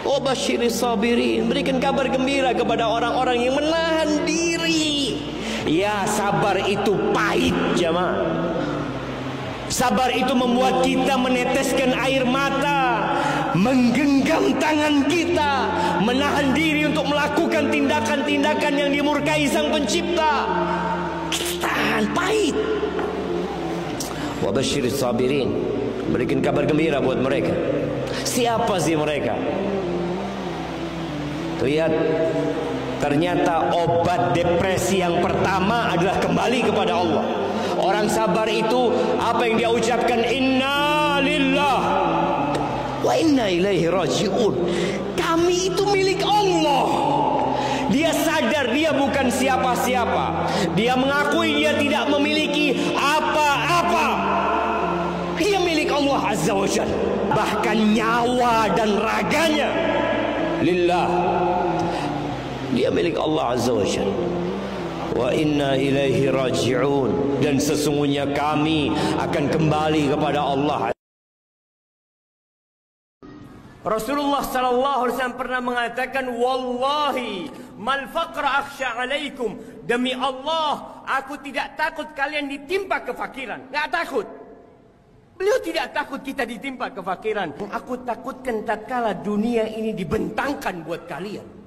Wa basyiris sabirin, berikan kabar gembira kepada orang-orang yang menahan diri. Ya, sabar itu pahit jemaah. Sabar itu membuat kita meneteskan air mata, menggenggam tangan kita, menahan diri untuk melakukan tindakan-tindakan yang dimurkai Sang Pencipta. Tahan, pahit. Wa basyiris sabirin, berikan kabar gembira buat mereka. Siapa sih mereka? Lihat, ternyata obat depresi yang pertama adalah kembali kepada Allah. Orang sabar itu apa yang dia ucapkan, inna lillah wa inna ilaihi raji'un. Kami itu milik Allah. Dia sadar dia bukan siapa-siapa. Dia mengakui dia tidak memiliki apa-apa. Dia milik Allah Azza wa Jalla. Bahkan nyawa dan raganya lillah. Dia milik Allah Azza wa Jalla. Wa inna ilaihi raji'un, dan sesungguhnya kami akan kembali kepada Allah. Rasulullah sallallahu alaihi wasallam pernah mengatakan, wallahi mal faqra akhsha alaikum, demi Allah aku tidak takut kalian ditimpa kefakiran. Enggak takut. Beliau tidak takut kita ditimpa kefakiran. Aku takutkan tatkala dunia ini dibentangkan buat kalian.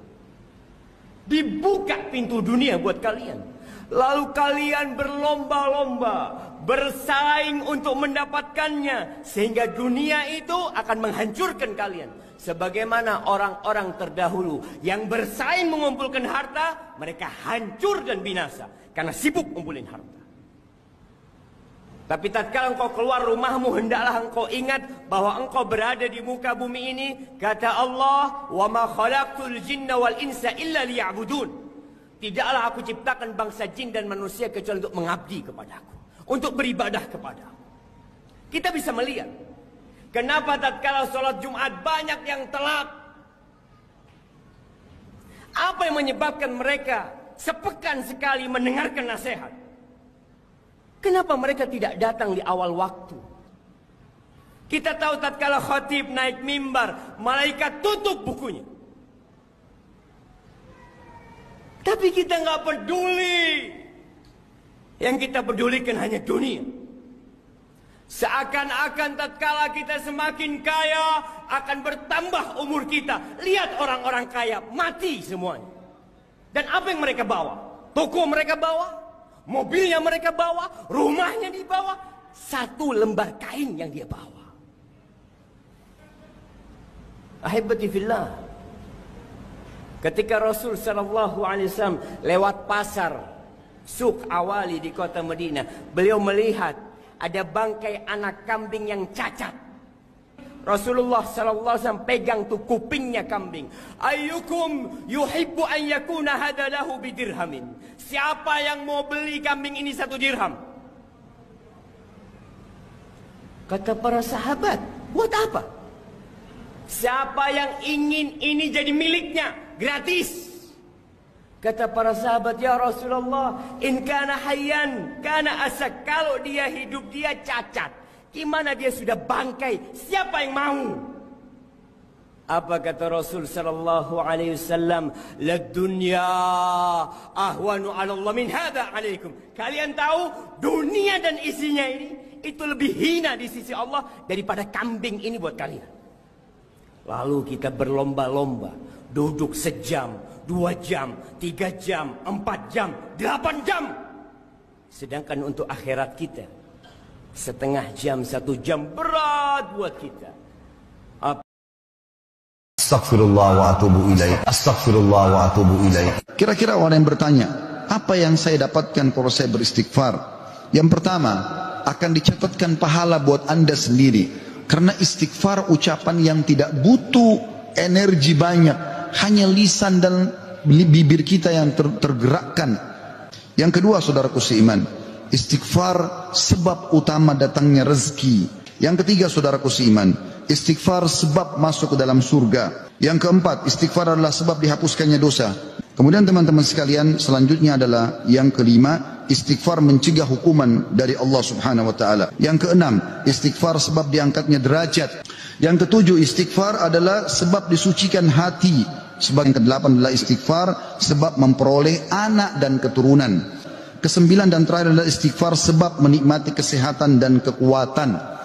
Dibuka pintu dunia buat kalian. Lalu kalian berlomba-lomba, bersaing untuk mendapatkannya, sehingga dunia itu akan menghancurkan kalian. Sebagaimana orang-orang terdahulu yang bersaing mengumpulkan harta, mereka hancur dan binasa karena sibuk ngumpulin harta. Tapi tatkala engkau keluar rumahmu, hendaklah engkau ingat bahwa engkau berada di muka bumi ini. Kata Allah, wa ma khalaqtul jinna wal insa illa liya'budun. Tidaklah aku ciptakan bangsa jin dan manusia kecuali untuk mengabdi kepadaku, untuk beribadah kepadaku. Kita bisa melihat kenapa tatkala sholat Jumat banyak yang telat. Apa yang menyebabkan mereka sepekan sekali mendengarkan nasihat? Kenapa mereka tidak datang di awal waktu? Kita tahu tatkala khatib naik mimbar, malaikat tutup bukunya. Tapi kita nggak peduli. Yang kita pedulikan hanya dunia. Seakan-akan tatkala kita semakin kaya, akan bertambah umur kita. Lihat orang-orang kaya, mati semuanya. Dan apa yang mereka bawa? Toko mereka bawa, mobilnya mereka bawa, rumahnya dibawa, satu lembar kain yang dia bawa. Ahibati fillah, ketika Rasul sallallahu alaihi wasallam lewat pasar Suk Awali di kota Madinah, beliau melihat ada bangkai anak kambing yang cacat. Rasulullah sallallahu alaihi wasallam pegang tuh kupingnya kambing. Ayyukum yuhibbu an yakuna hadha lahu bidirhamin. Siapa yang mau beli kambing ini 1 dirham? Kata para sahabat, buat apa? Siapa yang ingin ini jadi miliknya gratis? Kata para sahabat, ya Rasulullah, in kana hayyan kana asak. Kalau dia hidup dia cacat, gimana dia sudah bangkai? Siapa yang mau? Apa kata Rasul sallallahu alaihi wasallam? La dunya ahwanu 'ala Allah min hadza 'alaikum. Kalian tahu dunia dan isinya ini itu lebih hina di sisi Allah daripada kambing ini buat kalian. Lalu kita berlomba-lomba, duduk sejam, 2 jam, 3 jam, 4 jam, 8 jam. Sedangkan untuk akhirat kita, setengah jam, 1 jam berat buat kita. Astaghfirullah wa atubu ilaih. Astaghfirullah wa atubu ilaih. Kira-kira orang yang bertanya, apa yang saya dapatkan kalau saya beristighfar? Yang pertama, akan dicatatkan pahala buat Anda sendiri. Karena istighfar ucapan yang tidak butuh energi banyak, hanya lisan dan bibir kita yang tergerakkan. Yang kedua, saudaraku seiman, istighfar sebab utama datangnya rezeki. Yang ketiga, saudaraku seiman, istighfar sebab masuk ke dalam surga. Yang keempat, istighfar adalah sebab dihapuskannya dosa. Kemudian teman-teman sekalian, selanjutnya adalah yang kelima, istighfar mencegah hukuman dari Allah Subhanahu wa taala. Yang keenam, istighfar sebab diangkatnya derajat. Yang ketujuh, istighfar adalah sebab disucikan hati. Sebab yang kedelapan adalah istighfar sebab memperoleh anak dan keturunan. Kesembilan dan terakhir adalah istighfar sebab menikmati kesehatan dan kekuatan.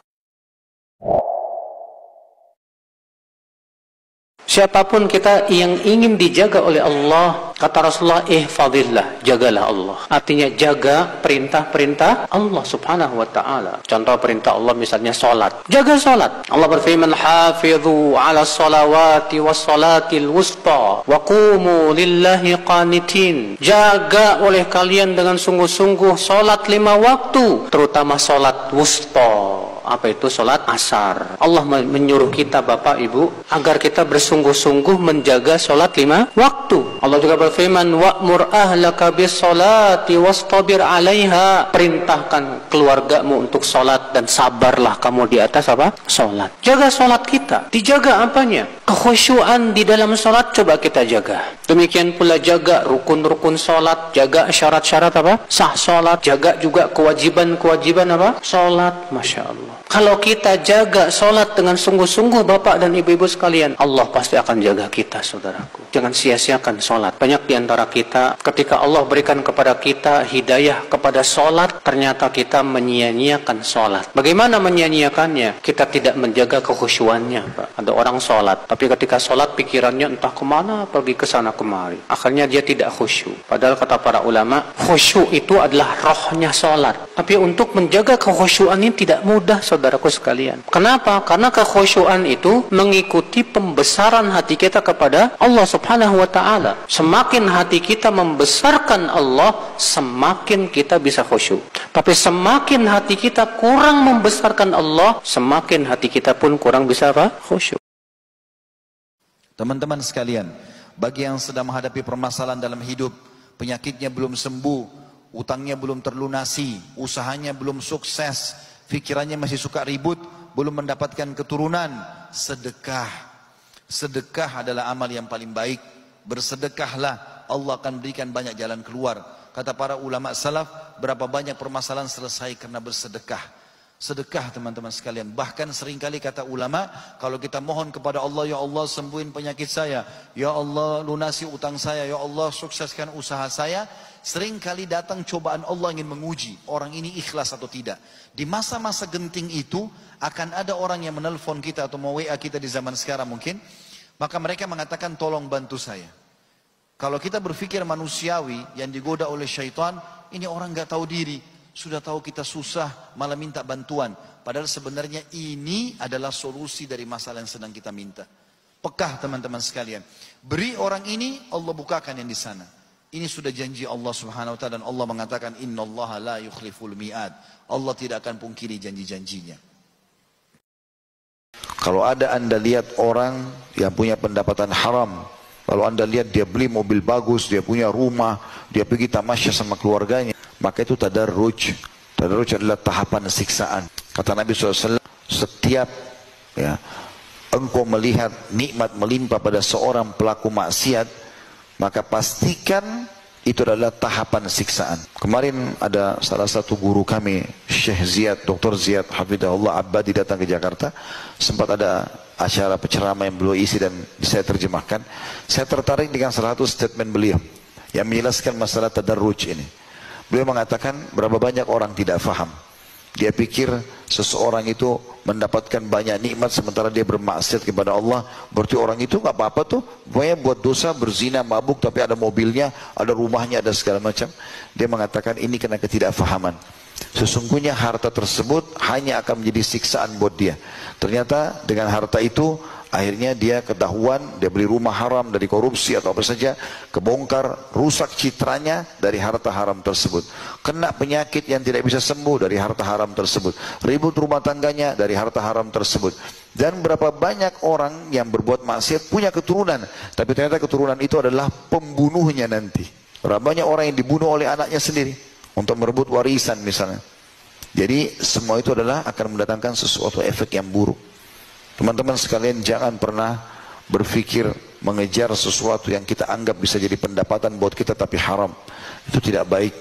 Siapapun kita yang ingin dijaga oleh Allah, kata Rasulullah, ihfadillah, jagalah Allah. Artinya jaga perintah-perintah Allah subhanahu wa ta'ala. Contoh perintah Allah misalnya solat. Jaga solat. Allah berfirman, hafidhu ala salawati was salatil wusta wa qumu lillahi qanitin. Jaga oleh kalian dengan sungguh-sungguh solat 5 waktu, terutama solat wusta. Apa itu? Solat asar. Allah menyuruh kita Bapak Ibu agar kita bersungguh-sungguh menjaga solat 5 waktu. Allah juga berfirman, wa'mur ahlaka bis salati wastabir 'alaiha. Perintahkan keluargamu untuk solat dan sabarlah kamu di atas apa? Solat. Jaga solat kita. Dijaga apanya? Kekhusyuan di dalam solat coba kita jaga. Demikian pula jaga rukun-rukun solat, jaga syarat-syarat apa? Sah solat, jaga juga kewajiban-kewajiban apa? Solat. Masya Allah. Kalau kita jaga solat dengan sungguh-sungguh Bapak dan Ibu-Ibu sekalian, Allah pasti akan jaga kita, saudaraku. Jangan sia-siakan solat. Banyak di antara kita, ketika Allah berikan kepada kita hidayah kepada solat, ternyata kita menyia-nyiakan solat. Bagaimana menyia-nyiakannya? Kita tidak menjaga kekhusyuannya, Pak. Ada orang solat, tapi ketika solat pikirannya entah kemana, pergi ke sana kemari. Akhirnya dia tidak khusyuk. Padahal kata para ulama, khusyuk itu adalah rohnya solat. Tapi untuk menjaga kekhusyuan ini tidak mudah, saudaraku sekalian. Kenapa? Karena kekhusyuan itu mengikuti pembesaran hati kita kepada Allah subhanahu wa ta'ala. Semakin hati kita membesarkan Allah, semakin kita bisa khusyuk. Tapi semakin hati kita kurang membesarkan Allah, semakin hati kita pun kurang bisa apa? Khusyuk. Teman-teman sekalian, bagi yang sedang menghadapi permasalahan dalam hidup, penyakitnya belum sembuh, utangnya belum terlunasi, usahanya belum sukses, pikirannya masih suka ribut, belum mendapatkan keturunan, sedekah. Sedekah adalah amal yang paling baik. Bersedekahlah, Allah akan berikan banyak jalan keluar. Kata para ulama salaf, berapa banyak permasalahan selesai karena bersedekah. Sedekah teman-teman sekalian. Bahkan seringkali kata ulama, kalau kita mohon kepada Allah, ya Allah sembuhin penyakit saya, ya Allah lunasi utang saya, ya Allah sukseskan usaha saya. Seringkali datang cobaan Allah ingin menguji orang ini ikhlas atau tidak. Di masa-masa genting itu akan ada orang yang menelpon kita atau mau WA kita di zaman sekarang mungkin. Maka mereka mengatakan tolong bantu saya. Kalau kita berpikir manusiawi yang digoda oleh syaitan, ini orang gak tahu diri. Sudah tahu kita susah malah minta bantuan. Padahal sebenarnya ini adalah solusi dari masalah yang sedang kita minta. Pekah teman-teman sekalian. Beri orang ini, Allah bukakan yang di sana. Ini sudah janji Allah subhanahu wa ta'ala. Dan Allah mengatakan, innallaha la yukhliful mi'ad. Allah tidak akan pungkiri janji-janjinya. Kalau ada anda lihat orang yang punya pendapatan haram, kalau anda lihat dia beli mobil bagus, dia punya rumah, dia pergi tamasya sama keluarganya, maka itu tadarruj. Tadarruj adalah tahapan siksaan. Kata Nabi SAW, setiap engkau melihat nikmat melimpah pada seorang pelaku maksiat, maka pastikan itu adalah tahapan siksaan. Kemarin ada salah satu guru kami, Syekh Ziyad, Dr. Ziyad Hafidahullah Abbadi datang ke Jakarta. Sempat ada acara penceramah yang beliau isi dan saya terjemahkan. Saya tertarik dengan salah satu statement beliau yang menjelaskan masalah tadarruj ini. Beliau mengatakan berapa banyak orang tidak faham. Dia pikir seseorang itu mendapatkan banyak nikmat sementara dia bermaksiat kepada Allah, berarti orang itu nggak apa-apa tuh, pokoknya buat dosa, berzina, mabuk, tapi ada mobilnya, ada rumahnya, ada segala macam. Dia mengatakan ini karena ketidakfahaman. Sesungguhnya harta tersebut hanya akan menjadi siksaan buat dia. Ternyata dengan harta itu akhirnya dia ketahuan, dia beli rumah haram dari korupsi atau apa saja, kebongkar, rusak citranya dari harta haram tersebut. Kena penyakit yang tidak bisa sembuh dari harta haram tersebut. Ribut rumah tangganya dari harta haram tersebut. Dan berapa banyak orang yang berbuat maksiat punya keturunan, tapi ternyata keturunan itu adalah pembunuhnya nanti. Berapa banyak orang yang dibunuh oleh anaknya sendiri untuk merebut warisan misalnya. Jadi semua itu adalah akan mendatangkan sesuatu efek yang buruk. Teman-teman sekalian, jangan pernah berpikir mengejar sesuatu yang kita anggap bisa jadi pendapatan buat kita tapi haram. Itu tidak baik,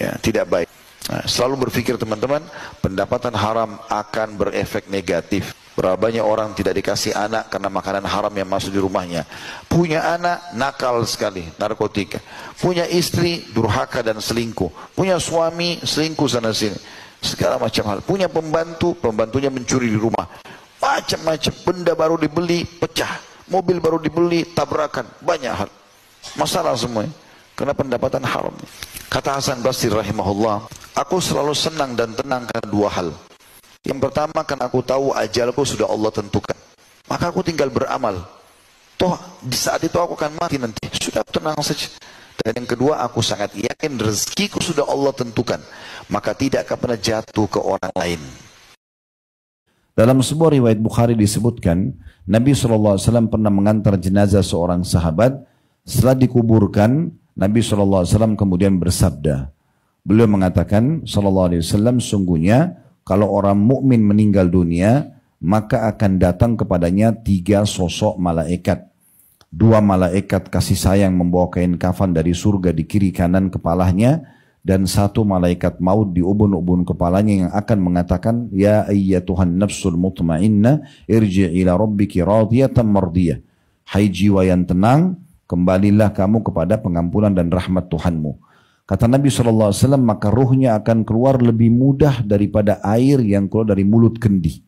ya, tidak baik. Nah, selalu berpikir teman-teman, pendapatan haram akan berefek negatif. Berapa banyak orang tidak dikasih anak karena makanan haram yang masuk di rumahnya. Punya anak, nakal sekali, narkotika. Punya istri, durhaka dan selingkuh. Punya suami, selingkuh sana sini. Segala macam hal. Punya pembantu, pembantunya mencuri di rumah. Macam-macam, benda baru dibeli, pecah. Mobil baru dibeli, tabrakan. Banyak hal. Masalah semuanya. Karena pendapatan haram. Kata Hasan Basri rahimahullah, aku selalu senang dan tenang karena dua hal. Yang pertama, karena aku tahu ajalku sudah Allah tentukan. Maka aku tinggal beramal. Toh di saat itu aku akan mati nanti. Sudah tenang saja. Dan yang kedua, aku sangat yakin rezekiku sudah Allah tentukan. Maka tidak akan pernah jatuh ke orang lain. Dalam sebuah riwayat Bukhari disebutkan, Nabi SAW pernah mengantar jenazah seorang sahabat. Setelah dikuburkan, Nabi SAW kemudian bersabda. Beliau mengatakan, SAW, sungguhnya kalau orang mukmin meninggal dunia, maka akan datang kepadanya 3 sosok malaikat. 2 malaikat kasih sayang membawa kain kafan dari surga di kiri kanan kepalanya, dan 1 malaikat maut di ubun-ubun kepalanya yang akan mengatakan, Ya ayyatuhan nafsul mutmainnah, irji' ila rabbiki radiyatan mardiyah. Hai jiwa yang tenang, kembalilah kamu kepada pengampunan dan rahmat Tuhanmu. Kata Nabi SAW, maka ruhnya akan keluar lebih mudah daripada air yang keluar dari mulut kendi.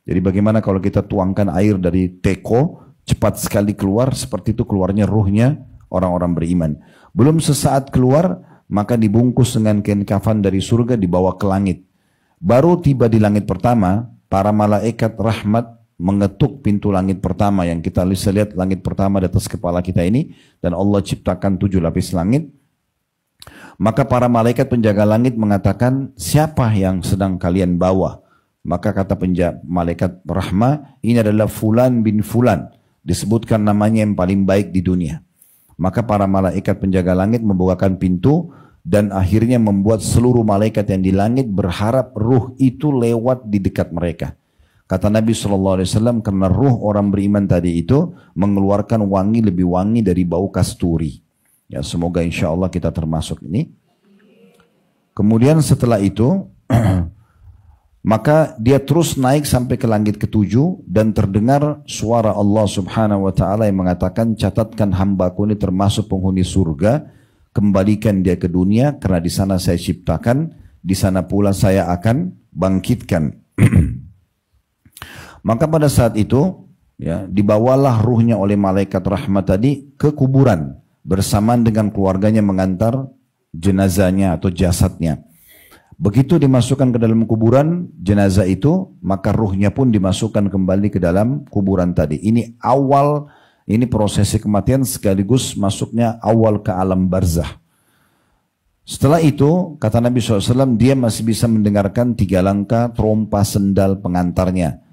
Jadi bagaimana kalau kita tuangkan air dari teko, cepat sekali keluar, seperti itu keluarnya ruhnya orang-orang beriman. Belum sesaat keluar, maka dibungkus dengan kain kafan dari surga dibawa ke langit. Baru tiba di langit pertama, para malaikat rahmat mengetuk pintu langit pertama yang kita bisa lihat langit pertama di atas kepala kita ini, dan Allah ciptakan 7 lapis langit. Maka para malaikat penjaga langit mengatakan, siapa yang sedang kalian bawa? Maka kata malaikat rahmah, ini adalah Fulan bin Fulan. Disebutkan namanya yang paling baik di dunia. Maka para malaikat penjaga langit membukakan pintu, dan akhirnya membuat seluruh malaikat yang di langit berharap ruh itu lewat di dekat mereka. Kata Nabi SAW, karena ruh orang beriman tadi itu mengeluarkan wangi lebih wangi dari bau kasturi. Ya, semoga insya Allah kita termasuk ini. Kemudian setelah itu, maka dia terus naik sampai ke langit ke-7 dan terdengar suara Allah Subhanahu wa taala yang mengatakan, catatkan hambaku ini termasuk penghuni surga, kembalikan dia ke dunia karena di sana saya ciptakan, di sana pula saya akan bangkitkan. Maka pada saat itu, ya, dibawalah ruhnya oleh malaikat rahmat tadi ke kuburan bersamaan dengan keluarganya mengantar jenazahnya atau jasadnya. Begitu dimasukkan ke dalam kuburan jenazah itu, maka ruhnya pun dimasukkan kembali ke dalam kuburan tadi. Ini prosesi kematian sekaligus masuknya awal ke alam barzah. Setelah itu, kata Nabi SAW, dia masih bisa mendengarkan 3 langkah trompa sendal pengantarnya.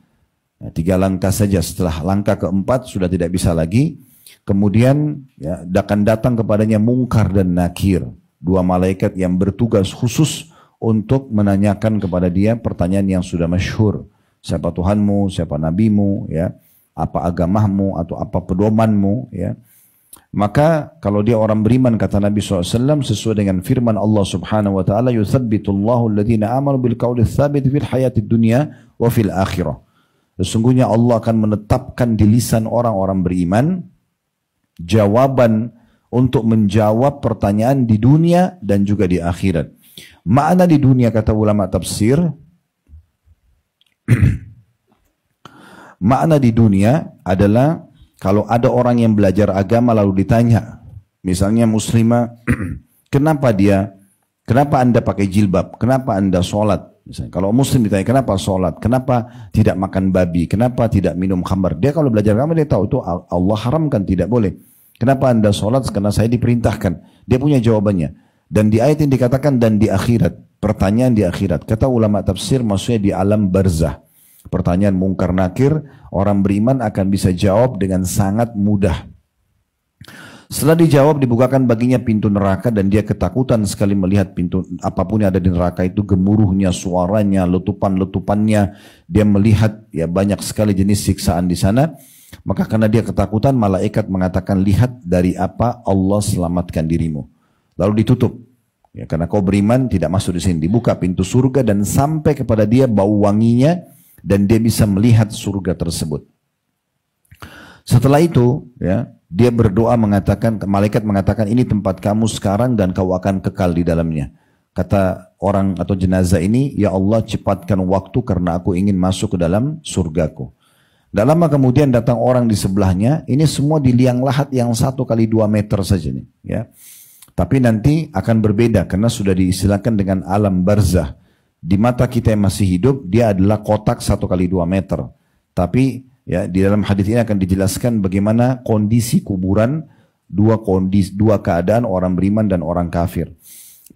3 langkah saja, setelah langkah keempat sudah tidak bisa lagi. Kemudian ya, akan datang kepadanya Munkar dan Nakir, 2 malaikat yang bertugas khusus untuk menanyakan kepada dia pertanyaan yang sudah masyhur. Siapa Tuhanmu, siapa Nabimu, ya, apa agamamu atau apa pedomanmu, ya. Maka kalau dia orang beriman, kata Nabi SAW, sesuai dengan firman Allah Subhanahu wa taala, yuthabbitullahu alladhina amanu bil qawli tsabit fil hayatid dunya wa fil akhirah. Sesungguhnya Allah akan menetapkan di lisan orang-orang beriman jawaban untuk menjawab pertanyaan di dunia dan juga di akhirat. Makna di dunia, kata ulama tafsir, makna di dunia adalah kalau ada orang yang belajar agama lalu ditanya, misalnya muslimah, kenapa anda pakai jilbab, kenapa anda sholat? Misalnya, kalau muslim ditanya kenapa sholat, kenapa tidak makan babi, kenapa tidak minum khamar, dia kalau belajar agama dia tahu itu Allah haramkan, tidak boleh. Kenapa anda sholat? Karena saya diperintahkan. Dia punya jawabannya. Dan di ayat yang dikatakan dan di akhirat, pertanyaan di akhirat. Kata ulama tafsir maksudnya di alam barzah. Pertanyaan Munkar Nakir, orang beriman akan bisa jawab dengan sangat mudah. Setelah dijawab, dibukakan baginya pintu neraka dan dia ketakutan sekali melihat pintu apapun yang ada di neraka itu, gemuruhnya, suaranya, letupan-letupannya. Dia melihat ya banyak sekali jenis siksaan di sana. Maka karena dia ketakutan, malaikat mengatakan, lihat dari apa Allah selamatkan dirimu. Lalu ditutup. Ya, karena kau beriman tidak masuk di sini. Dibuka pintu surga dan sampai kepada dia bau wanginya dan dia bisa melihat surga tersebut. Setelah itu, ya, dia berdoa mengatakan, malaikat mengatakan, ini tempat kamu sekarang dan kau akan kekal di dalamnya. Kata orang atau jenazah ini, ya Allah cepatkan waktu karena aku ingin masuk ke dalam surgaku. Tak lama kemudian datang orang di sebelahnya, ini semua di liang lahat yang 1 kali 2 meter saja nih, ya. Tapi nanti akan berbeda karena sudah diistilahkan dengan alam barzah. Di mata kita yang masih hidup, dia adalah kotak 1 kali 2 meter. Tapi ya, di dalam hadis ini akan dijelaskan bagaimana kondisi kuburan, dua keadaan orang beriman dan orang kafir.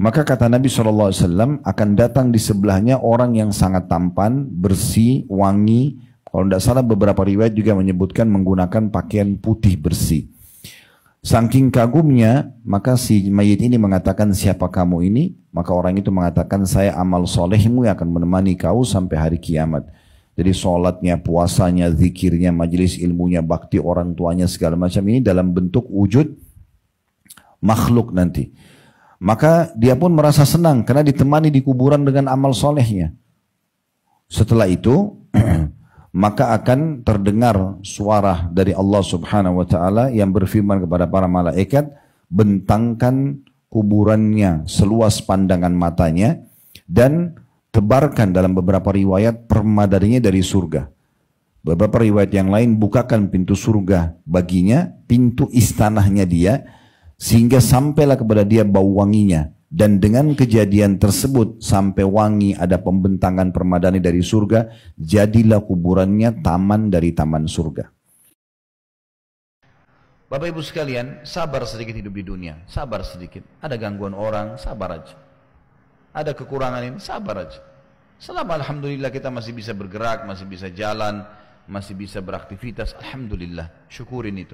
Maka kata Nabi SAW, akan datang di sebelahnya orang yang sangat tampan, bersih, wangi. Kalau tidak salah beberapa riwayat juga menyebutkan menggunakan pakaian putih bersih. Saking kagumnya, maka si mayit ini mengatakan, siapa kamu ini? Maka orang itu mengatakan, saya amal solehmu yang akan menemani kau sampai hari kiamat. Jadi sholatnya, puasanya, zikirnya, majelis ilmunya, bakti orang tuanya, segala macam ini dalam bentuk wujud makhluk nanti. Maka dia pun merasa senang karena ditemani di kuburan dengan amal solehnya. Setelah itu, maka akan terdengar suara dari Allah Subhanahu wa Ta'ala yang berfirman kepada para malaikat, bentangkan kuburannya seluas pandangan matanya dan tebarkan dalam beberapa riwayat permadaninya dari surga. Beberapa riwayat yang lain, bukakan pintu surga baginya, pintu istanahnya dia, sehingga sampailah kepada dia bau wanginya. Dan dengan kejadian tersebut sampai wangi, ada pembentangan permadani dari surga, jadilah kuburannya taman dari taman surga. Bapak Ibu sekalian, sabar sedikit hidup di dunia, sabar sedikit. Ada gangguan orang, sabar aja. Ada kekurangan ini, sabar aja. Selama alhamdulillah kita masih bisa bergerak, masih bisa jalan, masih bisa beraktivitas, alhamdulillah, syukurin itu.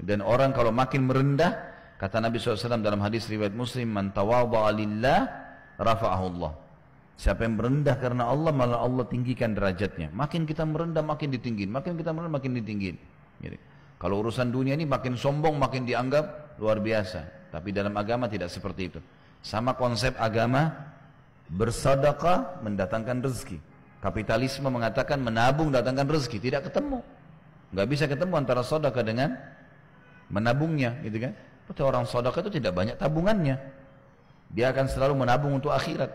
Dan orang kalau makin merendah, kata Nabi SAW dalam hadis riwayat Muslim, man tawadha'a lillah rafa'ahu Allah. Siapa yang merendah karena Allah, malah Allah tinggikan derajatnya. Makin kita merendah makin ditinggiin, makin kita merendah makin ditinggiin. Jadi, kalau urusan dunia ini makin sombong makin dianggap luar biasa. Tapi dalam agama tidak seperti itu. Sama konsep agama, bersedekah mendatangkan rezeki. Kapitalisme mengatakan menabung datangkan rezeki, tidak ketemu. Nggak bisa ketemu antara sedekah dengan menabungnya, gitu kan? Betul, orang sedekah itu tidak banyak tabungannya. Dia akan selalu menabung untuk akhirat.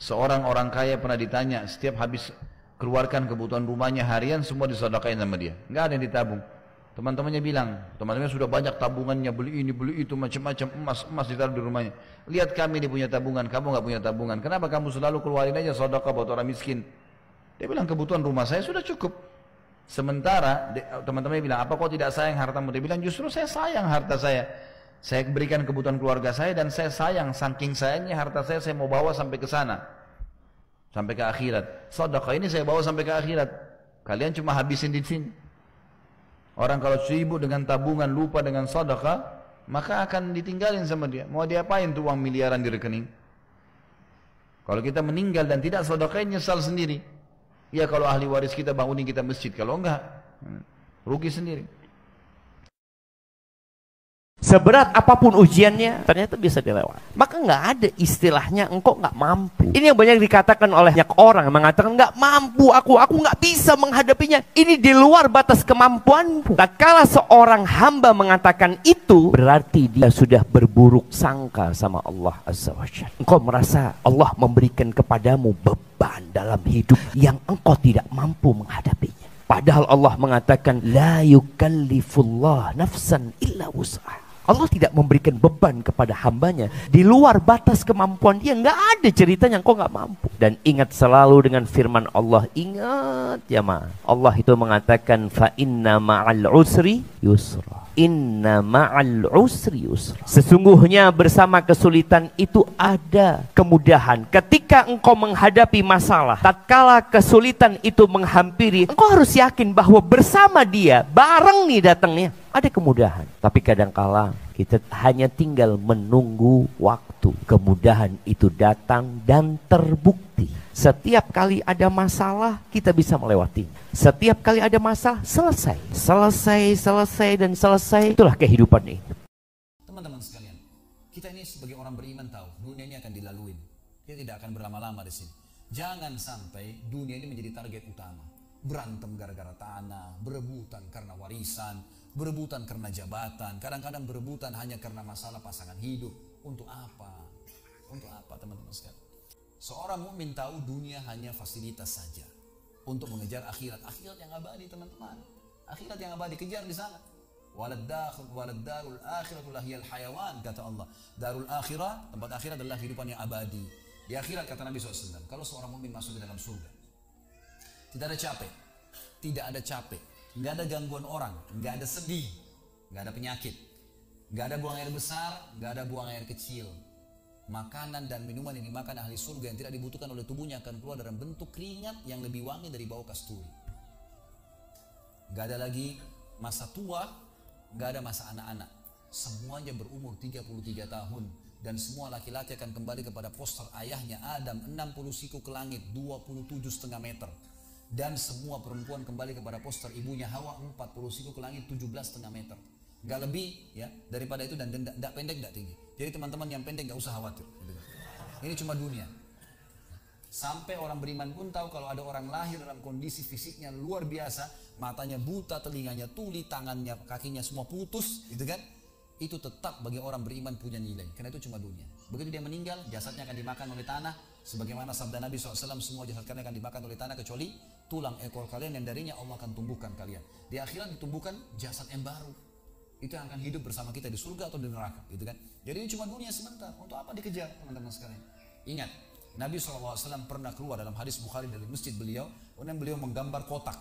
Seorang orang kaya pernah ditanya, setiap habis keluarkan kebutuhan rumahnya harian, semua disedekahin sama dia. Nggak ada yang ditabung. Teman-temannya bilang, teman-temannya sudah banyak tabungannya, beli ini, beli itu, macam-macam, emas ditaruh di rumahnya. Lihat kami ini punya tabungan, kamu nggak punya tabungan. Kenapa kamu selalu keluarin aja sedekah buat orang miskin? Dia bilang, kebutuhan rumah saya sudah cukup. Sementara teman-temannya bilang, apa kau tidak sayang hartamu? Dia bilang, justru saya sayang harta saya. Saya berikan kebutuhan keluarga saya dan saya sayang, saking sayangnya harta saya mau bawa sampai ke sana. Sampai ke akhirat. Sedekah ini saya bawa sampai ke akhirat. Kalian cuma habisin di sini. Orang kalau sibuk dengan tabungan, lupa dengan sedekah, maka akan ditinggalin sama dia. Mau diapain tuh uang miliaran di rekening? Kalau kita meninggal dan tidak sedekah, nyesal sendiri. Ya kalau ahli waris kita bangunin kita masjid, kalau enggak, rugi sendiri. Seberat apapun ujiannya, ternyata bisa dilewati. Maka nggak ada istilahnya engkau nggak mampu. Ini yang banyak dikatakan oleh banyak orang, mengatakan nggak mampu aku nggak bisa menghadapinya. Ini di luar batas kemampuanku. Tatkala seorang hamba mengatakan itu, berarti dia sudah berburuk sangka sama Allah Azza wa Jalla. Engkau merasa Allah memberikan kepadamu beban dalam hidup yang engkau tidak mampu menghadapinya. Padahal Allah mengatakan, la yukallifullah nafsan illa wus'aha. Allah tidak memberikan beban kepada hambanya di luar batas kemampuan dia. Nggak ada ceritanya engkau nggak mampu. Dan ingat selalu dengan firman Allah, ingat ya ma, Allah itu mengatakan, fa inna ma'al usri yusra. Inna ma'al usri yusra. Sesungguhnya bersama kesulitan itu ada kemudahan. Ketika engkau menghadapi masalah, tatkala kesulitan itu menghampiri, engkau harus yakin bahwa bersama dia, bareng nih datangnya, ada kemudahan. Tapi kadangkala kita hanya tinggal menunggu waktu. Kemudahan itu datang dan terbukti. Setiap kali ada masalah, kita bisa melewati. Setiap kali ada masalah, selesai. Selesai, dan selesai. Itulah kehidupan ini. Teman-teman sekalian, kita ini sebagai orang beriman tahu, dunia ini akan dilalui. Kita tidak akan berlama-lama di sini. Jangan sampai dunia ini menjadi target utama. Berantem gara-gara tanah, berebutan karena warisan, berebutan karena jabatan, kadang-kadang berebutan hanya karena masalah pasangan hidup. Untuk apa? Untuk apa teman-teman sekalian? Seorang mukmin tahu dunia hanya fasilitas saja untuk mengejar akhirat. Akhirat yang abadi teman-teman. Akhirat yang abadi, kejar di sana. Walad darul akhiratu lahiyal hayawan, kata Allah. Darul akhirah, tempat akhirat adalah kehidupan yang abadi. Di akhirat kata Nabi SAW, kalau seorang mukmin masuk ke dalam surga, tidak ada capek, tidak ada capek, nggak ada gangguan orang, nggak ada sedih, nggak ada penyakit, nggak ada buang air besar, nggak ada buang air kecil. Makanan dan minuman yang dimakan ahli surga yang tidak dibutuhkan oleh tubuhnya akan keluar dalam bentuk keringat yang lebih wangi dari bau kasturi. Nggak ada lagi masa tua, nggak ada masa anak-anak. Semuanya berumur 33 tahun dan semua laki-laki akan kembali kepada poster ayahnya Adam 60 siku ke langit 27,5 meter. Dan semua perempuan kembali kepada poster ibunya Hawa 40 siku ke langit 17,5 meter. Gak lebih ya daripada itu, dan tidak pendek tidak tinggi. Jadi teman-teman yang pendek gak usah khawatir. Ini cuma dunia. Sampai orang beriman pun tahu kalau ada orang lahir dalam kondisi fisiknya luar biasa, matanya buta, telinganya tuli, tangannya, kakinya semua putus, gitu kan? Itu tetap bagi orang beriman punya nilai, karena itu cuma dunia. Begitu dia meninggal, jasadnya akan dimakan oleh tanah, sebagaimana sabda Nabi SAW, semua jasad kalian akan dimakan oleh tanah kecuali tulang ekor kalian yang darinya Allah akan tumbuhkan kalian. Di akhirat ditumbuhkan jasad yang baru, itu yang akan hidup bersama kita di surga atau di neraka, gitu kan? Jadi ini cuma dunia sebentar. Untuk apa dikejar, teman-teman sekalian? Ingat, Nabi SAW pernah keluar dalam hadis Bukhari dari masjid beliau, kemudian beliau menggambar kotak.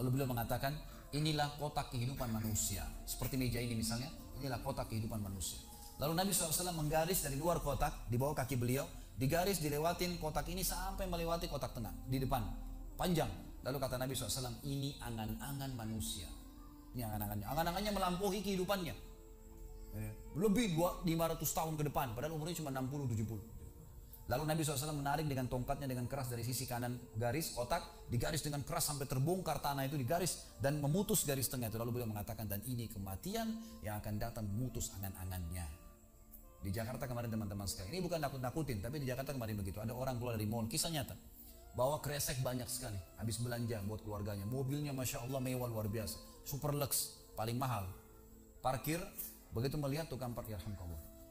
Lalu beliau mengatakan, inilah kotak kehidupan manusia. Seperti meja ini misalnya, inilah kotak kehidupan manusia. Lalu Nabi SAW menggaris dari luar kotak, di bawah kaki beliau, digaris, dilewatin kotak ini sampai melewati kotak tengah, di depan, panjang. Lalu kata Nabi SAW, ini angan-angan manusia. Ini angan-angannya. Angan-angannya melampaui kehidupannya. Lebih 500 tahun ke depan, padahal umurnya cuma 60-70. Lalu Nabi SAW menarik dengan tongkatnya dengan keras dari sisi kanan garis kotak, digaris dengan keras sampai terbongkar tanah itu digaris dan memutus garis tengah itu. Lalu beliau mengatakan, dan ini kematian yang akan datang memutus angan-angannya. Di Jakarta kemarin teman-teman sekalian, ini bukan nakut-nakutin, tapi di Jakarta kemarin begitu. Ada orang keluar dari mall, kisah nyata, bawa kresek banyak sekali, habis belanja buat keluarganya. Mobilnya Masya Allah mewah luar biasa, super lux, paling mahal. Parkir, begitu melihat tukang parkir,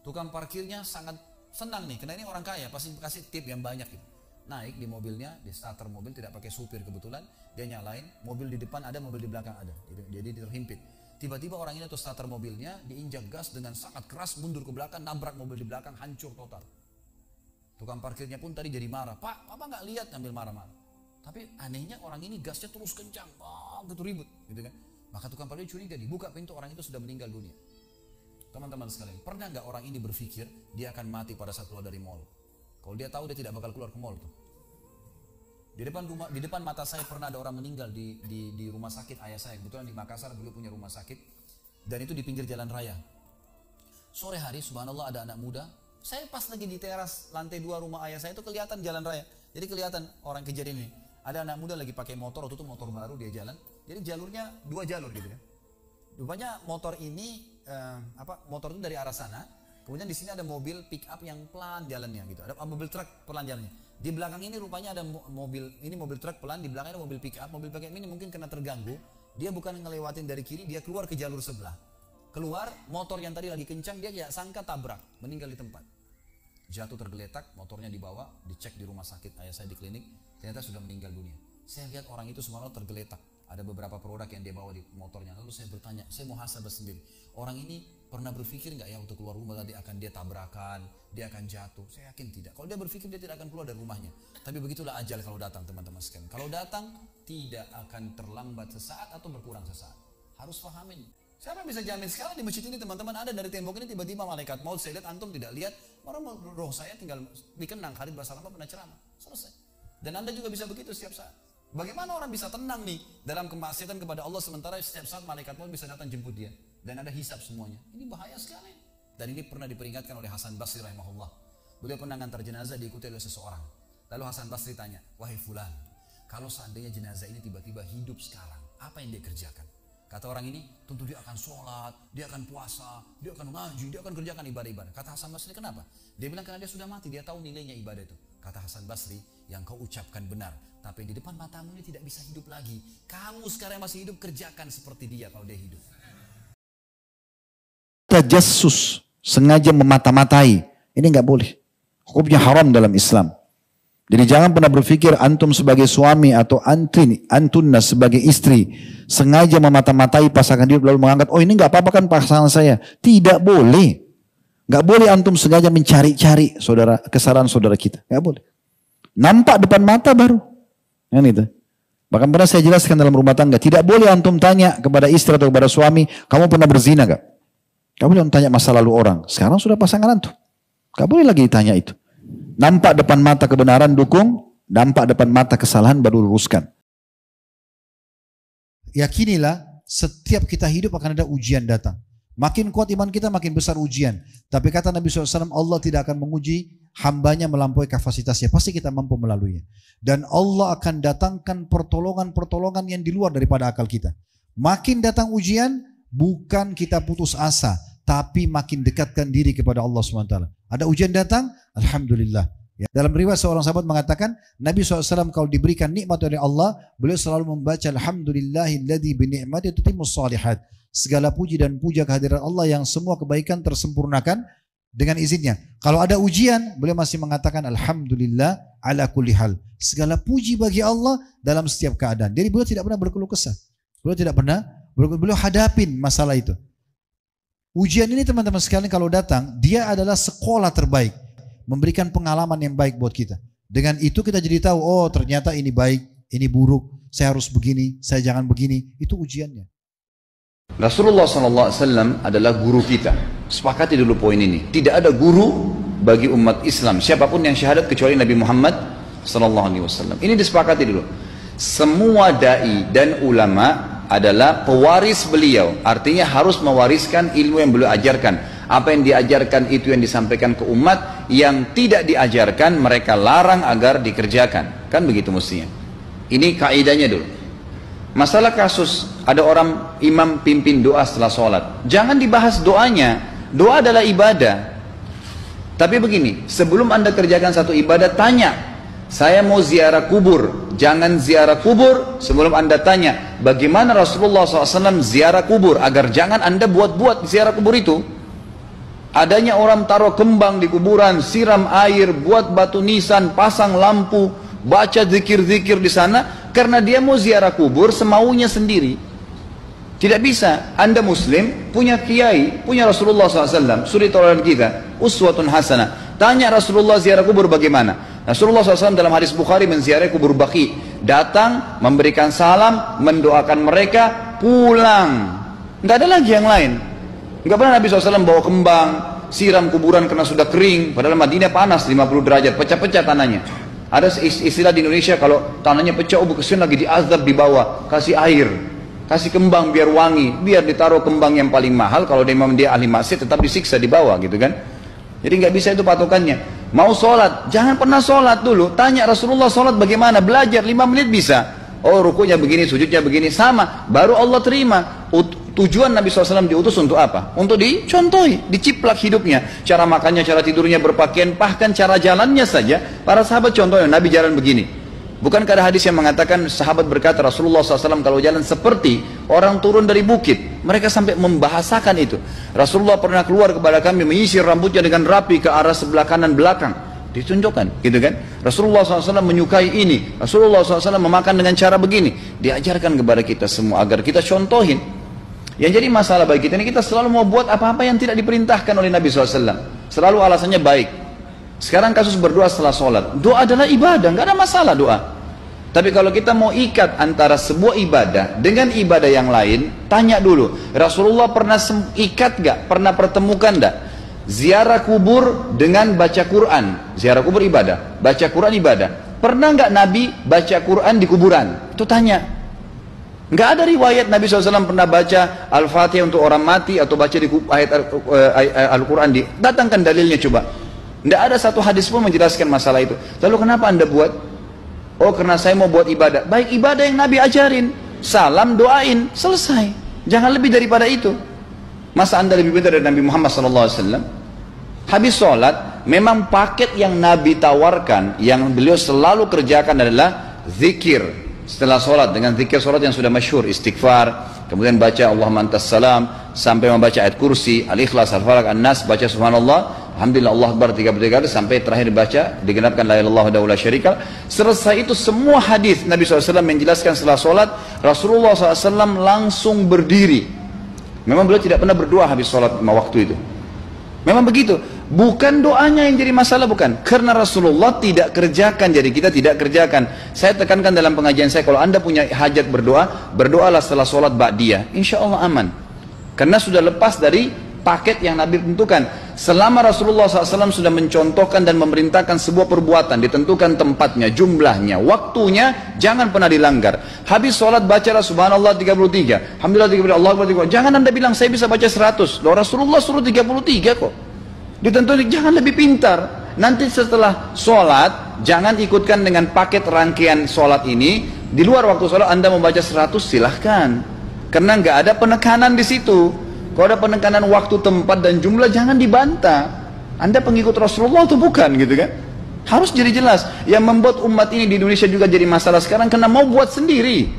tukang parkirnya sangat senang nih, karena ini orang kaya, pasti kasih tip yang banyak gitu. Naik di mobilnya, di starter mobil, tidak pakai supir kebetulan, dia nyalain, mobil di depan ada, mobil di belakang ada, jadi terhimpit. Tiba-tiba orang ini atau starter mobilnya diinjak gas dengan sangat keras, mundur ke belakang, nabrak mobil di belakang, hancur total. Tukang parkirnya pun tadi jadi marah, Pak, apa nggak lihat, ngambil marah-marah. Tapi anehnya orang ini gasnya terus kencang, gitu ribut, gitu kan. Maka tukang parkir curiga, dibuka pintu, orang itu sudah meninggal dunia. Teman-teman sekalian, pernah nggak orang ini berpikir dia akan mati pada saat keluar dari mall? Kalau dia tahu dia tidak bakal keluar ke mall tuh. Di depan mata saya pernah ada orang meninggal di rumah sakit ayah saya. Kebetulan di Makassar beliau punya rumah sakit dan itu di pinggir jalan raya. Sore hari subhanallah ada anak muda. Saya pas lagi di teras lantai 2 rumah ayah saya itu kelihatan jalan raya. Jadi kelihatan orang kejadian ini. Ada anak muda lagi pakai motor, waktu itu motor baru dia jalan. Jadi jalurnya 2 jalur gitu kan. Rupanya motor ini motor itu dari arah sana, kemudian di sini ada mobil pick up yang pelan jalannya gitu, ada mobil truk pelan jalannya. Di belakang ini rupanya ada mobil truk pelan, di belakang ada mobil pick up ini mungkin kena terganggu, dia bukan ngelewatin dari kiri, dia keluar ke jalur sebelah. Keluar, motor yang tadi lagi kencang dia tidak sangka tabrak, meninggal di tempat. Jatuh tergeletak, motornya dibawa, dicek di rumah sakit ayah saya di klinik, ternyata sudah meninggal dunia. Saya lihat orang itu subhanallah tergeletak. Ada beberapa produk yang dia bawa di motornya. Lalu saya bertanya, saya muhasabah sendiri. Orang ini pernah berpikir nggak ya untuk keluar rumah tadi akan dia tabrakan, dia akan jatuh? Saya yakin tidak. Kalau dia berpikir dia tidak akan keluar dari rumahnya. Tapi begitulah ajal kalau datang teman-teman sekalian. Kalau datang tidak akan terlambat sesaat atau berkurang sesaat. Harus pahamin. Siapa bisa jamin sekarang di masjid ini teman-teman ada dari tembok ini tiba-tiba malaikat maut, saya lihat antum tidak lihat, orang roh saya tinggal dikenang Khalid Basalamah pernah ceramah. Selesai. Dan Anda juga bisa begitu setiap saat. Bagaimana orang bisa tenang nih dalam kemaksiatan kepada Allah sementara setiap saat malaikat maut bisa datang jemput dia dan ada hisab semuanya. Ini bahaya sekali. Dan ini pernah diperingatkan oleh Hasan Basri rahimahullah. Beliau pernah ngantar jenazah diikuti oleh seseorang. Lalu Hasan Basri tanya, wahai fulan, kalau seandainya jenazah ini tiba-tiba hidup sekarang, apa yang dia kerjakan? Kata orang ini, tentu dia akan sholat, dia akan puasa, dia akan ngaji, dia akan kerjakan ibadah-ibadah. Kata Hasan Basri, kenapa? Dia bilang karena dia sudah mati, dia tahu nilainya ibadah itu. Kata Hasan Basri, yang kau ucapkan benar, tapi di depan matamu ini tidak bisa hidup lagi. Kamu sekarang masih hidup, kerjakan seperti dia kalau dia hidup. Tajassus, sengaja memata-matai, ini nggak boleh. Hukumnya haram dalam Islam. Jadi jangan pernah berpikir antum sebagai suami atau antunna sebagai istri sengaja memata-matai pasangan hidup lalu menganggap, oh ini nggak apa-apa kan pasangan saya. Tidak boleh. Nggak boleh antum sengaja mencari-cari kesalahan saudara kita. Nggak boleh. Nampak depan mata baru. Kan itu. Bahkan pernah saya jelaskan dalam rumah tangga, tidak boleh antum tanya kepada istri atau kepada suami, kamu pernah berzina gak? Kamu boleh tanya masa lalu orang. Sekarang sudah pasangan antum. Gak boleh lagi ditanya itu. Nampak depan mata kebenaran dukung, nampak depan mata kesalahan baru luruskan. Yakinilah setiap kita hidup akan ada ujian datang. Makin kuat iman kita makin besar ujian. Tapi kata Nabi SAW, Allah tidak akan menguji hambanya melampaui kapasitasnya. Pasti kita mampu melaluinya. Dan Allah akan datangkan pertolongan-pertolongan yang di luar daripada akal kita. Makin datang ujian, bukan kita putus asa, tapi makin dekatkan diri kepada Allah SWT. Ada ujian datang, Alhamdulillah. Ya. Dalam riwayat seorang sahabat mengatakan, Nabi SAW kalau diberikan nikmat oleh Allah, beliau selalu membaca Alhamdulillahilladzi bini'mati tutimmus shalihat. Segala puji dan puja kehadiran Allah yang semua kebaikan tersempurnakan dengan izinnya. Kalau ada ujian, beliau masih mengatakan Alhamdulillah ala kulli hal. Segala puji bagi Allah dalam setiap keadaan. Jadi beliau tidak pernah berkeluh kesah. Beliau hadapin masalah itu. Ujian ini teman-teman sekalian kalau datang, dia adalah sekolah terbaik. Memberikan pengalaman yang baik buat kita. Dengan itu kita jadi tahu, oh ternyata ini baik, ini buruk. Saya harus begini, saya jangan begini. Itu ujiannya. Rasulullah SAW adalah guru kita. Sepakati dulu poin ini. Tidak ada guru bagi umat Islam siapapun yang syahadat kecuali Nabi Muhammad SAW. Ini disepakati dulu. Semua dai dan ulama adalah pewaris beliau. Artinya harus mewariskan ilmu yang beliau ajarkan. Apa yang diajarkan itu yang disampaikan ke umat. Yang tidak diajarkan mereka larang agar dikerjakan. Kan begitu mestinya. Ini kaidahnya dulu. Masalah kasus ada orang imam pimpin doa setelah sholat, jangan dibahas doanya. Doa adalah ibadah. Tapi begini, sebelum anda kerjakan satu ibadah, tanya, saya mau ziarah kubur. Jangan ziarah kubur sebelum anda tanya bagaimana Rasulullah SAW ziarah kubur, agar jangan anda buat-buat ziarah kubur itu. Adanya orang taruh kembang di kuburan, siram air, buat batu nisan, pasang lampu, baca zikir-zikir di sana, karena dia mau ziarah kubur semaunya sendiri. Tidak bisa. Anda muslim, punya kiai, punya Rasulullah SAW, suri tauladan kita, uswatun hasanah. Tanya Rasulullah ziarah kubur bagaimana? Rasulullah SAW dalam hadis Bukhari menziarahi kubur Baqi. Datang, memberikan salam, mendoakan mereka, pulang. Nggak ada lagi yang lain. Nggak pernah Nabi SAW bawa kembang, siram kuburan karena sudah kering. Padahal Madinah panas 50 derajat, pecah-pecah tanahnya. Ada istilah di Indonesia kalau tanahnya pecah, kesian lagi diazab di bawah, kasih air, kasih kembang biar wangi, biar ditaruh kembang yang paling mahal. Kalau dia ahli maksiat tetap disiksa di bawah gitu kan. Jadi nggak bisa itu patokannya. Mau sholat, jangan pernah sholat dulu. Tanya Rasulullah sholat bagaimana, belajar 5 menit bisa. Oh rukunya begini, sujudnya begini, sama. Baru Allah terima. Tujuan Nabi SAW diutus untuk apa? Untuk dicontohi, diciplak hidupnya. Cara makannya, cara tidurnya, berpakaian, bahkan cara jalannya saja. Para sahabat contohnya, Nabi jalan begini. Bukankah ada hadis yang mengatakan sahabat berkata Rasulullah SAW kalau jalan seperti orang turun dari bukit. Mereka sampai membahasakan itu. Rasulullah pernah keluar kepada kami menyisir rambutnya dengan rapi ke arah sebelah kanan belakang. Ditunjukkan, gitu kan? Rasulullah SAW menyukai ini. Rasulullah SAW memakan dengan cara begini. Diajarkan kepada kita semua agar kita contohin. Yang jadi masalah bagi kita ini, kita selalu mau buat apa-apa yang tidak diperintahkan oleh Nabi SAW. Selalu alasannya baik. Sekarang kasus berdoa setelah sholat. Doa adalah ibadah, nggak ada masalah doa. Tapi kalau kita mau ikat antara sebuah ibadah dengan ibadah yang lain, tanya dulu, Rasulullah pernah ikat nggak? Pernah pertemukan nggak? Ziarah kubur dengan baca Quran. Ziarah kubur ibadah, baca Quran ibadah. Pernah nggak Nabi baca Quran di kuburan? Itu tanya. Nggak ada riwayat Nabi SAW pernah baca Al-Fatihah untuk orang mati atau baca di ayat Al-Quran. Datangkan dalilnya coba. Nggak ada satu hadis pun menjelaskan masalah itu. Lalu kenapa anda buat? Oh karena saya mau buat ibadah. Baik, ibadah yang Nabi ajarin. Salam, doain, selesai. Jangan lebih daripada itu. Masa anda lebih pintar dari Nabi Muhammad SAW? Habis sholat, memang paket yang Nabi tawarkan, yang beliau selalu kerjakan adalah zikir setelah sholat, dengan zikir sholat yang sudah masyhur, istighfar, kemudian baca Allahumma antas salam, sampai membaca ayat kursi, al-ikhlas, al-falaq, an-nas, baca subhanallah, alhamdulillah, Allah akbar 33 kali, sampai terakhir baca digenapkan la ilaha illallah wahdahu la syarika lah. Selesai itu semua hadis Nabi SAW menjelaskan setelah sholat, Rasulullah SAW langsung berdiri. Memang beliau tidak pernah berdoa habis sholat 5 waktu itu. Memang begitu. Bukan doanya yang jadi masalah, bukan. Karena Rasulullah tidak kerjakan, jadi kita tidak kerjakan. Saya tekankan dalam pengajian saya, kalau anda punya hajat berdoa, berdoalah setelah sholat ba'diyah. Insya Allah aman. Karena sudah lepas dari paket yang Nabi tentukan. Selama Rasulullah SAW sudah mencontohkan dan memerintahkan sebuah perbuatan, ditentukan tempatnya, jumlahnya, waktunya, jangan pernah dilanggar. Habis sholat bacalah subhanallah 33, alhamdulillah 33, Allah akbar 33. Jangan anda bilang saya bisa baca 100. Loh, Rasulullah suruh 33 kok. Ditentukan, jangan lebih pintar. Nanti setelah sholat, jangan ikutkan dengan paket rangkaian sholat ini. Di luar waktu sholat anda membaca 100, silahkan. Karena nggak ada penekanan di situ. Kalau ada penekanan waktu, tempat, dan jumlah, jangan dibantah. Anda pengikut Rasulullah atau bukan, gitu kan? Harus jadi jelas. Yang membuat umat ini di Indonesia juga jadi masalah sekarang, karena mau buat sendiri,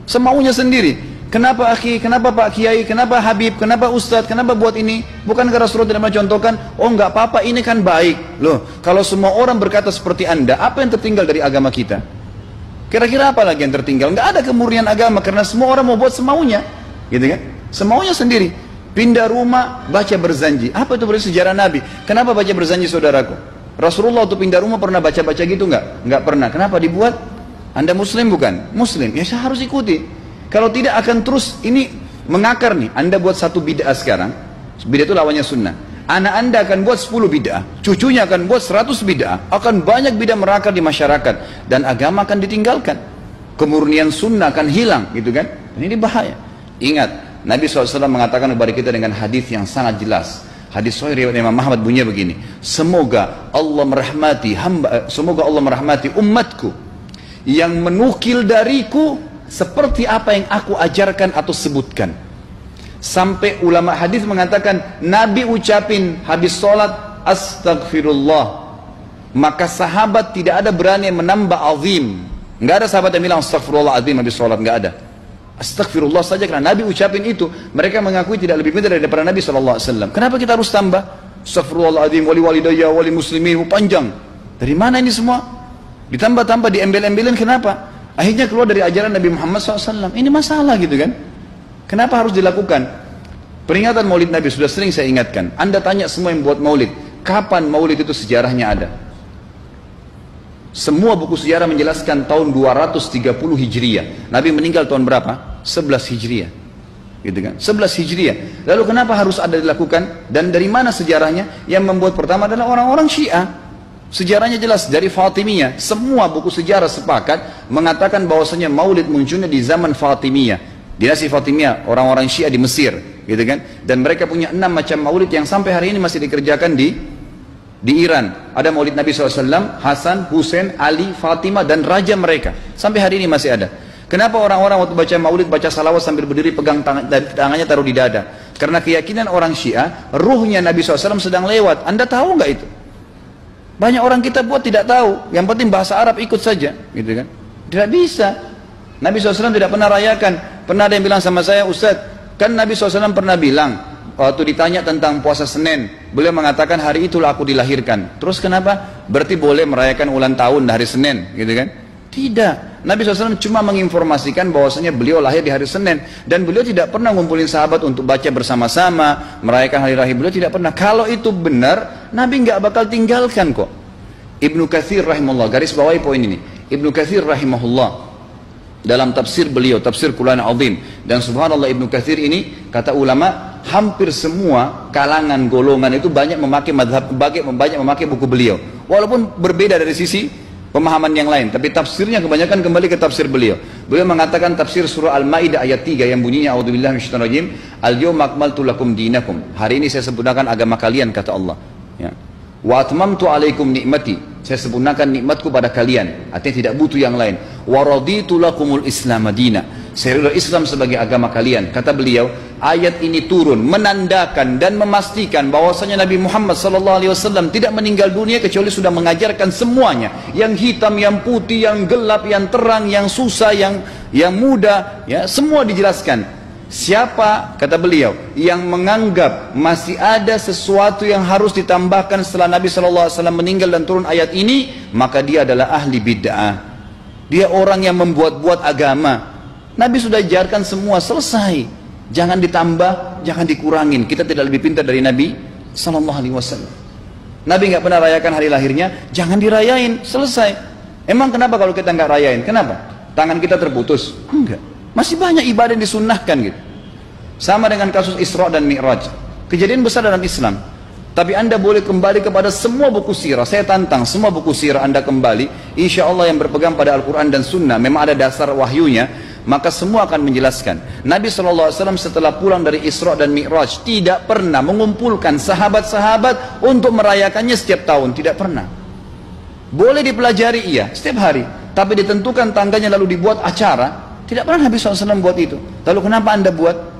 semaunya sendiri. Kenapa akhi, kenapa Pak Kiai, kenapa Habib, kenapa Ustadz, kenapa buat ini? Bukankah Rasulullah tidak mencontohkan? Oh nggak apa-apa, ini kan baik. Loh, kalau semua orang berkata seperti Anda, apa yang tertinggal dari agama kita? Kira-kira apa lagi yang tertinggal? Nggak ada kemurnian agama, karena semua orang mau buat semaunya, gitu kan? Semaunya sendiri. Pindah rumah, baca berzanji. Apa itu berarti sejarah Nabi? Kenapa baca berzanji, saudaraku? Rasulullah waktu pindah rumah pernah baca-baca gitu nggak? Nggak pernah. Kenapa dibuat? Anda Muslim bukan? Muslim. Ya saya harus ikuti. Kalau tidak akan terus ini mengakar nih. Anda buat satu bid'ah sekarang. Bid'ah itu lawannya sunnah. Anak Anda akan buat 10 bid'ah. Cucunya akan buat 100 bid'ah. Akan banyak bid'ah merakar di masyarakat. Dan agama akan ditinggalkan. Kemurnian sunnah akan hilang, gitu kan? Ini bahaya. Ingat. Nabi SAW mengatakan kepada kita dengan hadis yang sangat jelas. Hadis sahih riwayat Imam Ahmad bunyinya begini. Semoga Allah merahmati umatku yang menukil dariku seperti apa yang aku ajarkan atau sebutkan. Sampai ulama hadis mengatakan Nabi ucapin habis sholat astagfirullah, maka sahabat tidak ada berani menambah azim. Nggak ada sahabat yang bilang astagfirullah azim habis sholat, nggak ada. Astagfirullah saja, karena Nabi ucapin itu. Mereka mengakui tidak lebih pintar daripada Nabi SAW. Kenapa kita harus tambah? Astagfirullahaladzim, wali walidayya, wali muslimin, panjang. Dari mana ini semua? Ditambah-tambah, diembel-embelin, kenapa? Akhirnya keluar dari ajaran Nabi Muhammad SAW. Ini masalah gitu kan? Kenapa harus dilakukan? Peringatan maulid Nabi sudah sering saya ingatkan. Anda tanya semua yang buat maulid, kapan maulid itu sejarahnya ada? Semua buku sejarah menjelaskan tahun 230 Hijriah. Nabi meninggal tahun berapa? 11 Hijriah. Gitu kan? 11 Hijriah. Lalu kenapa harus ada dilakukan? Dan dari mana sejarahnya? Yang membuat pertama adalah orang-orang Syiah. Sejarahnya jelas dari Fatimiyah. Semua buku sejarah sepakat mengatakan bahwasanya maulid munculnya di zaman Fatimiyah. Dinasti Fatimiyah, orang-orang Syiah di Mesir, gitu kan? Dan mereka punya 6 macam maulid yang sampai hari ini masih dikerjakan di Iran. Ada maulid Nabi SAW, Hasan, Husain, Ali, Fatimah, dan raja mereka. Sampai hari ini masih ada. Kenapa orang-orang waktu baca maulid, baca salawat sambil berdiri pegang tangannya taruh di dada? Karena keyakinan orang Syiah, ruhnya Nabi SAW sedang lewat. Anda tahu nggak itu? Banyak orang kita buat tidak tahu. Yang penting bahasa Arab ikut saja, gitu kan? Tidak bisa. Nabi SAW tidak pernah rayakan. Pernah ada yang bilang sama saya, Ustaz, kan Nabi SAW pernah bilang, waktu ditanya tentang puasa Senin, beliau mengatakan hari itulah aku dilahirkan. Terus kenapa? Berarti boleh merayakan ulang tahun hari Senin, gitu kan? Tidak. Nabi SAW cuma menginformasikan bahwasanya beliau lahir di hari Senin, dan beliau tidak pernah ngumpulin sahabat untuk baca bersama-sama, merayakan hari raya. Beliau tidak pernah. Kalau itu benar, Nabi nggak bakal tinggalkan kok. Ibnu Katsir rahimahullah, garis bawahi poin ini. Ibnu Katsir rahimahullah dalam tafsir beliau, tafsir Quran Azim, dan subhanallah Ibnu Katsir ini kata ulama hampir semua kalangan golongan itu banyak memakai madhab, banyak memakai buku beliau, walaupun berbeda dari sisi pemahaman yang lain, tapi tafsirnya kebanyakan kembali ke tafsir beliau. Beliau mengatakan tafsir surah Al-Maidah ayat 3 yang bunyinya a'udzubillahi minasyaitonir rajim, al-yawma akmaltu lakum dinakum, hari ini saya sempurnakan agama kalian, kata Allah, ya. Wa atmamtu alaikum nikmati, saya sempurnakan nikmatku pada kalian, artinya tidak butuh yang lain. Wa raditu lakumul Islam madina, Serilah Islam sebagai agama kalian. Kata beliau, ayat ini turun menandakan dan memastikan bahwasanya Nabi Muhammad SAW tidak meninggal dunia kecuali sudah mengajarkan semuanya, yang hitam, yang putih, yang gelap, yang terang, yang susah, yang muda, ya, semua dijelaskan. Siapa, kata beliau, yang menganggap masih ada sesuatu yang harus ditambahkan setelah Nabi SAW meninggal dan turun ayat ini, maka dia adalah ahli bid'ah. Dia orang yang membuat-buat agama. Nabi sudah ajarkan semua, selesai. Jangan ditambah, jangan dikurangin. Kita tidak lebih pintar dari Nabi SAW. Nabi nggak pernah rayakan hari lahirnya, jangan dirayain, selesai. Emang kenapa kalau kita nggak rayain? Kenapa? Tangan kita terputus? Enggak. Masih banyak ibadah yang disunnahkan gitu. Sama dengan kasus Isra dan Mi'raj. Kejadian besar dalam Islam. Tapi Anda boleh kembali kepada semua buku sirah. Saya tantang semua buku sirah Anda kembali. Insya Allah yang berpegang pada Al-Quran dan Sunnah, memang ada dasar wahyunya, maka semua akan menjelaskan. Nabi SAW setelah pulang dari Isra dan Mi'raj tidak pernah mengumpulkan sahabat-sahabat untuk merayakannya setiap tahun. Tidak pernah. Boleh dipelajari, iya, setiap hari. Tapi ditentukan tanggalnya lalu dibuat acara. Tidak pernah Nabi SAW buat itu. Lalu kenapa Anda buat?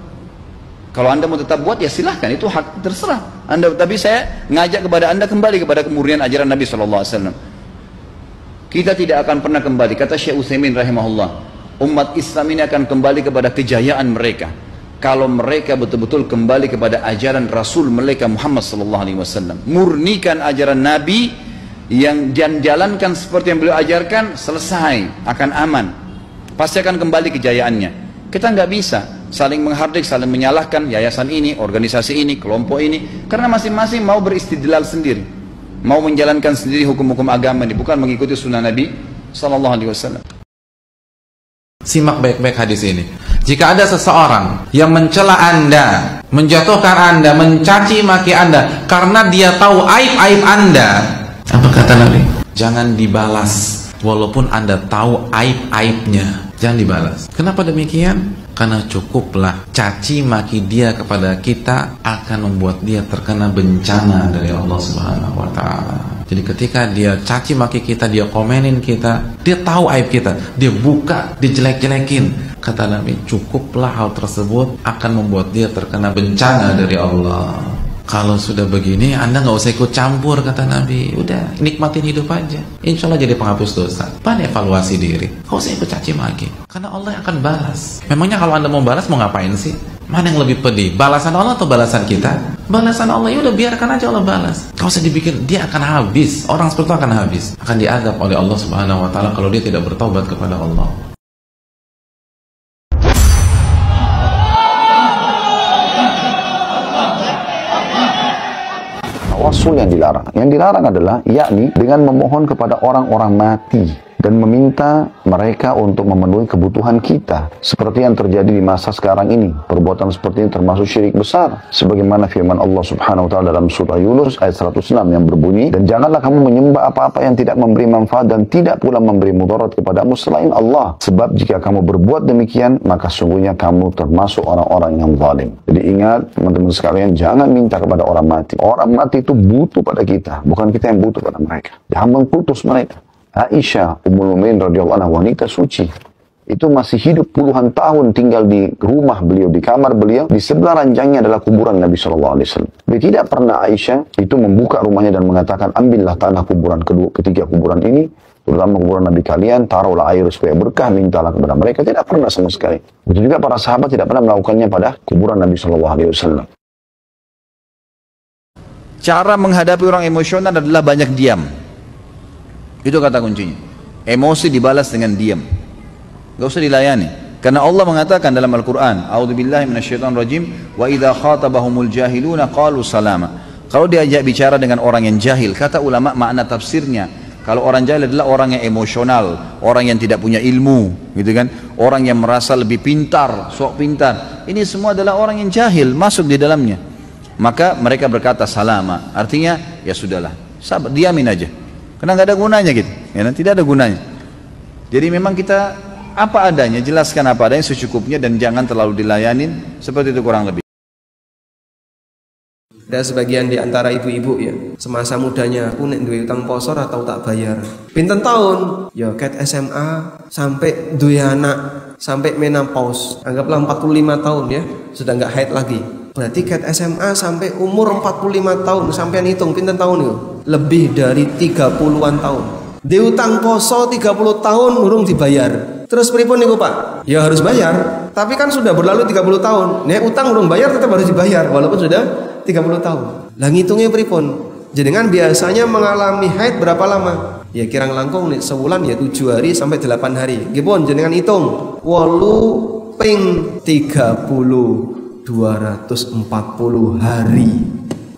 Kalau Anda mau tetap buat, ya silahkan, itu hak terserah Anda. Tapi saya ngajak kepada Anda kembali kepada kemurnian ajaran Nabi SAW. Kita tidak akan pernah kembali, kata Syekh Utsaimin rahimahullah, umat Islam ini akan kembali kepada kejayaan mereka kalau mereka betul-betul kembali kepada ajaran Rasul mereka Muhammad SAW. Murnikan ajaran Nabi yang jalankan seperti yang beliau ajarkan, selesai, akan aman, pasti akan kembali kejayaannya. Kita nggak bisa saling menghardik, saling menyalahkan yayasan ini, organisasi ini, kelompok ini, karena masing-masing mau beristidlal sendiri, mau menjalankan sendiri hukum-hukum agama ini, bukan mengikuti sunnah Nabi SAW. Simak baik-baik hadis ini. Jika ada seseorang yang mencela Anda, menjatuhkan Anda, mencaci maki Anda karena dia tahu aib-aib Anda, apa kata Nabi? Jangan dibalas walaupun Anda tahu aib-aibnya. Jangan dibalas. Kenapa demikian? Karena cukuplah caci maki dia kepada kita akan membuat dia terkena bencana dari Allah Subhanahu wa taala. Jadi ketika dia caci maki kita, dia komenin kita, dia tahu aib kita, dia buka, dia jelek-jelekin, kata Nabi, cukuplah hal tersebut akan membuat dia terkena bencana dari Allah. Kalau sudah begini, Anda nggak usah ikut campur, kata Nabi. Udah, nikmatin hidup aja. Insya Allah jadi penghapus dosa. Pan evaluasi diri. Nggak usah ikut caci maki. Karena Allah akan balas. Memangnya kalau Anda mau balas, mau ngapain sih? Mana yang lebih pedih? Balasan Allah atau balasan kita? Balasan Allah, ya udah biarkan aja Allah balas. Nggak usah dibikin, dia akan habis. Orang seperti itu akan habis. Akan diadab oleh Allah Subhanahu wa taala kalau dia tidak bertaubat kepada Allah. Rasul yang dilarang. Yang dilarang adalah yakni dengan memohon kepada orang-orang mati dan meminta mereka untuk memenuhi kebutuhan kita, seperti yang terjadi di masa sekarang ini. Perbuatan seperti ini termasuk syirik besar, sebagaimana firman Allah Subhanahu wa taala dalam surah Yunus ayat 106 yang berbunyi, dan janganlah kamu menyembah apa-apa yang tidak memberi manfaat dan tidak pula memberi mudarat kepadamu selain Allah, sebab jika kamu berbuat demikian maka sungguhnya kamu termasuk orang-orang yang zalim. Jadi ingat teman-teman sekalian, jangan minta kepada orang mati. Orang mati itu butuh pada kita, bukan kita yang butuh pada mereka. Jangan mengkutus mereka. Aisyah Ummul Mukminin radhiyallahu anha, wanita suci, itu masih hidup puluhan tahun tinggal di rumah beliau, di kamar beliau, di sebelah ranjangnya adalah kuburan Nabi SAW. Dia tidak pernah Aisyah itu membuka rumahnya dan mengatakan, ambillah tanah kuburan ketiga kuburan ini, terutama kuburan Nabi kalian, taruhlah air supaya berkah, mintalah kepada mereka. Tidak pernah sama sekali. Begitu juga para sahabat tidak pernah melakukannya pada kuburan Nabi SAW. Cara menghadapi orang emosional adalah banyak diam. Itu kata kuncinya. Emosi dibalas dengan diam. Gak usah dilayani. Karena Allah mengatakan dalam Al-Quran, A'udzubillahi minasyaitonirrajim, wa idza khatabahumul jahiluna qalu salama. Kalau diajak bicara dengan orang yang jahil, kata ulama makna tafsirnya, kalau orang jahil adalah orang yang emosional, orang yang tidak punya ilmu, gitu kan? Orang yang merasa lebih pintar, sok pintar. Ini semua adalah orang yang jahil, masuk di dalamnya. Maka mereka berkata salama, artinya ya sudahlah, sabar, diamin aja. Karena nggak ada gunanya gitu, ya, tidak ada gunanya. Jadi memang kita apa adanya, jelaskan apa adanya secukupnya dan jangan terlalu dilayanin, seperti itu kurang lebih. Ada sebagian di antara ibu-ibu ya, semasa mudanya aku nek duwe utang posor atau tak bayar. Pinten tahun? Ya ket SMA sampai duwe anak sampai menopause, anggaplah 45 tahun ya, sudah nggak haid lagi. Berarti ket SMA sampai umur 45 tahun, sampean hitung pinten tahun itu? Lebih dari 30-an tahun. Diutang poso 30 tahun urung dibayar. Terus pripun niku Pak? Ya harus bayar. Tapi kan sudah berlalu 30 tahun. Nek utang urung bayar tetap harus dibayar walaupun sudah 30 tahun. Lah ngitungnya pripun? Jenengan biasanya mengalami haid berapa lama? Ya kirang langkung nih sebulan ya 7 hari sampai 8 hari. Gipun jenengan hitung. 8 ping 30 240 hari.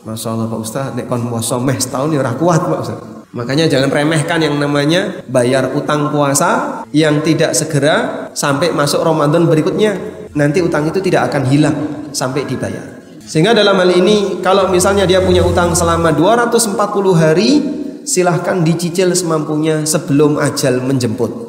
Masya Allah Pak Ustaz, nek kon puasa meh setahun ya ora kuat Pak Ustaz. Makanya jangan remehkan yang namanya bayar utang puasa yang tidak segera sampai masuk Ramadan berikutnya. Nanti utang itu tidak akan hilang sampai dibayar. Sehingga dalam hal ini kalau misalnya dia punya utang selama 240 hari, silahkan dicicil semampunya sebelum ajal menjemput.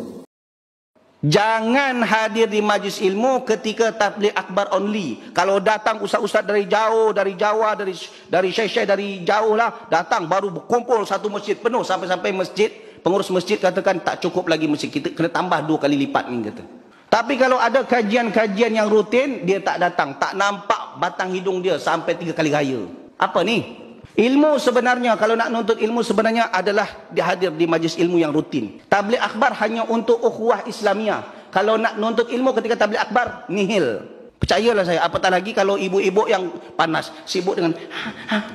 Jangan hadir di majlis ilmu ketika tabligh akbar only. Kalau datang ustaz-ustaz dari jauh, dari Jawa, dari syekh-syekh dari jauh lah datang, baru berkumpul satu masjid penuh sampai masjid, pengurus masjid katakan tak cukup lagi masjid, kita kena tambah 2 kali lipat ni kata. Tapi kalau ada kajian-kajian yang rutin, dia tak datang, tak nampak batang hidung dia sampai 3 kali raya. Apa ni? Ilmu sebenarnya, kalau nak nuntut ilmu sebenarnya adalah dihadir di majlis ilmu yang rutin. Tabligh akbar hanya untuk ukhuwah Islamiyah. Kalau nak nuntut ilmu ketika tabligh akbar, nihil. Percayalah saya, apatah lagi kalau ibu-ibu yang panas, sibuk dengan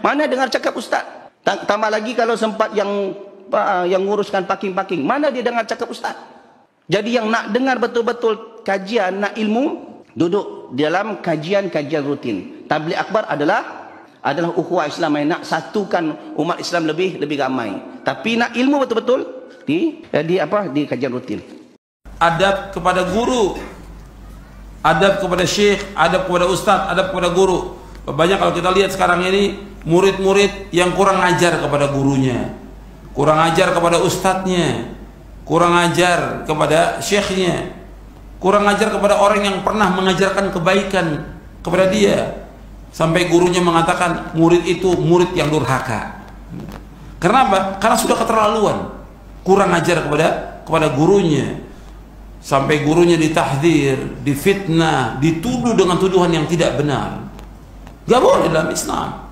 mana dengar cakap ustaz. Tambah lagi kalau sempat yang nguruskan parking-parking, mana dia dengar cakap ustaz. Jadi yang nak dengar betul-betul kajian, nak ilmu, duduk dalam kajian-kajian rutin. Tabligh akbar adalah ukhuwah Islam yang nak satukan umat Islam lebih ramai. Tapi nak ilmu betul-betul di kajian rutin. Adab kepada guru, adab kepada syekh, adab kepada ustaz, adab kepada guru. Banyak kalau kita lihat sekarang ini murid-murid yang kurang ajar kepada gurunya, kurang ajar kepada ustadznya, kurang ajar kepada syekhnya, kurang ajar kepada orang yang pernah mengajarkan kebaikan kepada dia. Sampai gurunya mengatakan murid itu murid yang durhaka. Kenapa? Karena sudah keterlaluan, kurang ajar kepada gurunya. Sampai gurunya ditahdzir, difitnah, dituduh dengan tuduhan yang tidak benar. Gak boleh dalam Islam.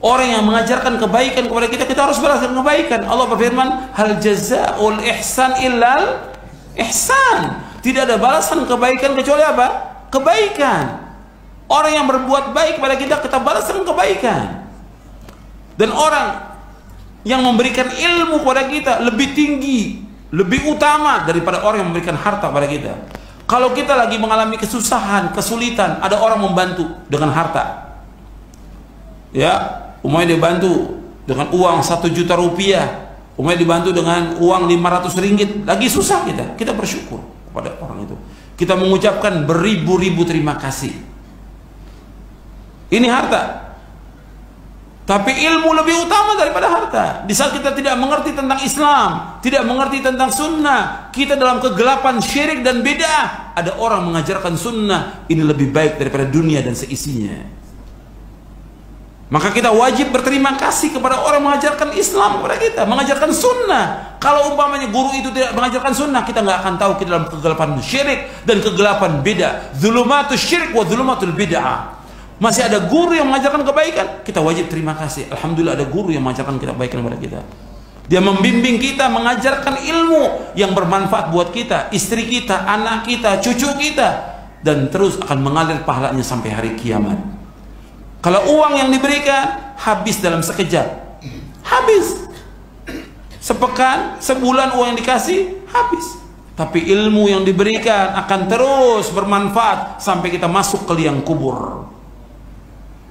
Orang yang mengajarkan kebaikan kepada kita, kita harus balas dengan kebaikan. Allah berfirman, hal jazaa'ul ihsan illal ihsan. Tidak ada balasan kebaikan kecuali apa? Kebaikan. Orang yang berbuat baik kepada kita balas dengan kebaikan. Dan orang yang memberikan ilmu kepada kita lebih tinggi, lebih utama daripada orang yang memberikan harta kepada kita. Kalau kita lagi mengalami kesusahan, kesulitan, ada orang membantu dengan harta. Ya, umpamanya dia bantu dengan uang 1 juta rupiah, umpamanya dibantu dengan uang 500 ringgit, lagi susah kita bersyukur kepada orang itu. Kita mengucapkan beribu-ribu terima kasih. Ini harta. Tapi ilmu lebih utama daripada harta. Di saat kita tidak mengerti tentang Islam, tidak mengerti tentang sunnah, kita dalam kegelapan syirik dan bid'ah, ada orang mengajarkan sunnah, ini lebih baik daripada dunia dan seisinya. Maka kita wajib berterima kasih kepada orang mengajarkan Islam kepada kita, mengajarkan sunnah. Kalau umpamanya guru itu tidak mengajarkan sunnah, kita nggak akan tahu kita dalam kegelapan syirik dan kegelapan bid'ah. Dzulumatus syirik wa dzulumatul bid'ah. Masih ada guru yang mengajarkan kebaikan, kita wajib terima kasih. Alhamdulillah ada guru yang mengajarkan kebaikan kepada kita. Dia membimbing kita, mengajarkan ilmu yang bermanfaat buat kita, istri kita, anak kita, cucu kita, dan terus akan mengalir pahalanya sampai hari kiamat. Kalau uang yang diberikan habis dalam sekejap, habis. Sepekan, sebulan uang yang dikasih habis. Tapi ilmu yang diberikan akan terus bermanfaat sampai kita masuk ke liang kubur.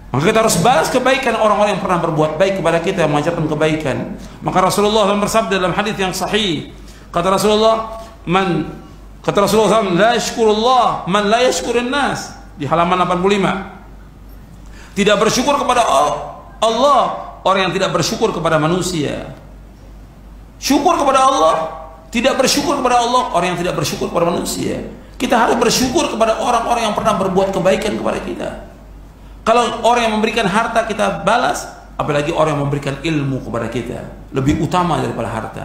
Maka kita harus balas kebaikan orang-orang yang pernah berbuat baik kepada kita, yang mengajarkan kebaikan. Maka Rasulullah SAW bersabda dalam hadis yang sahih, kata Rasulullah SAW, la yashkurullah man la yashkurin nas, di halaman 85. Tidak bersyukur kepada Allah orang yang tidak bersyukur kepada manusia. Syukur kepada Allah, tidak bersyukur kepada Allah orang yang tidak bersyukur kepada manusia. Kita harus bersyukur kepada orang-orang yang pernah berbuat kebaikan kepada kita. Kalau orang yang memberikan harta kita balas, apalagi orang yang memberikan ilmu kepada kita, lebih utama daripada harta.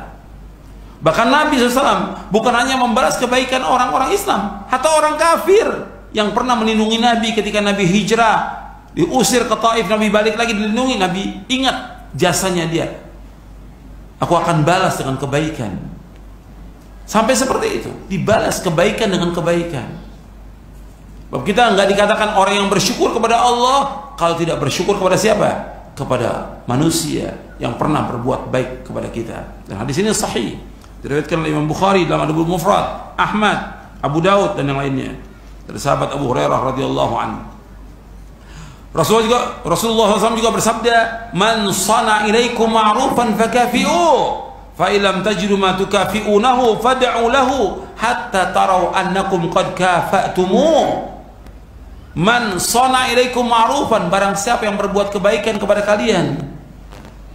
Bahkan Nabi SAW bukan hanya membalas kebaikan orang-orang Islam, hatta orang kafir yang pernah melindungi Nabi ketika Nabi hijrah, diusir ke Taif, Nabi balik lagi dilindungi, Nabi ingat jasanya dia. Aku akan balas dengan kebaikan. Sampai seperti itu, dibalas kebaikan dengan kebaikan. Sebab kita nggak dikatakan orang yang bersyukur kepada Allah kalau tidak bersyukur kepada siapa? Kepada manusia yang pernah berbuat baik kepada kita. Dan hadis ini sahih, diriwayatkan oleh Imam Bukhari dalam Adabul Mufrad, Ahmad, Abu Daud dan yang lainnya dari sahabat Abu Hurairah radhiyallahu anhu. Rasulullah SAW juga bersabda, "Man sana ilaikum ma'rufan fakafi'u, fa illam tajidu ma tukafi'unahu fad'u lahu hatta taraw annakum qad kafa'tumu." Man sana ilaikum ma'rufan, barang siapa yang berbuat kebaikan kepada kalian,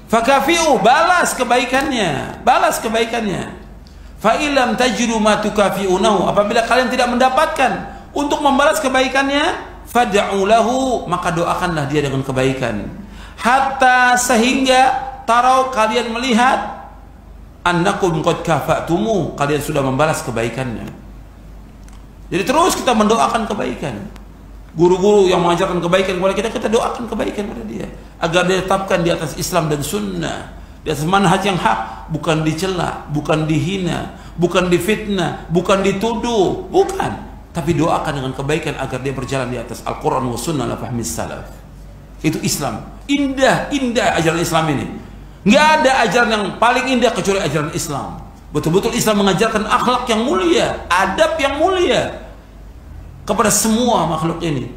fakafi'u, balas kebaikannya, balas kebaikannya. Fa illam tajidu ma tukafi'unahu, apabila kalian tidak mendapatkan untuk membalas kebaikannya, fad'u lahu, maka doakanlah dia dengan kebaikan. Hatta, sehingga tarau, kalian melihat, annakum qad kafa'tumu, kalian sudah membalas kebaikannya. Jadi terus kita mendoakan kebaikan. Guru-guru yang mengajarkan kebaikan kepada kita, kita doakan kebaikan kepada dia agar dia tetapkan di atas Islam dan sunnah, di atas manhaj yang hak, bukan dicela, bukan dihina, bukan difitnah, bukan dituduh, bukan, tapi doakan dengan kebaikan agar dia berjalan di atas Al-Quran wa sunnah la fahmis salaf. Itu Islam. Indah, indah ajaran Islam ini. Nggak ada ajaran yang paling indah kecuali ajaran Islam. Betul-betul Islam mengajarkan akhlak yang mulia, adab yang mulia kepada semua makhluk ini.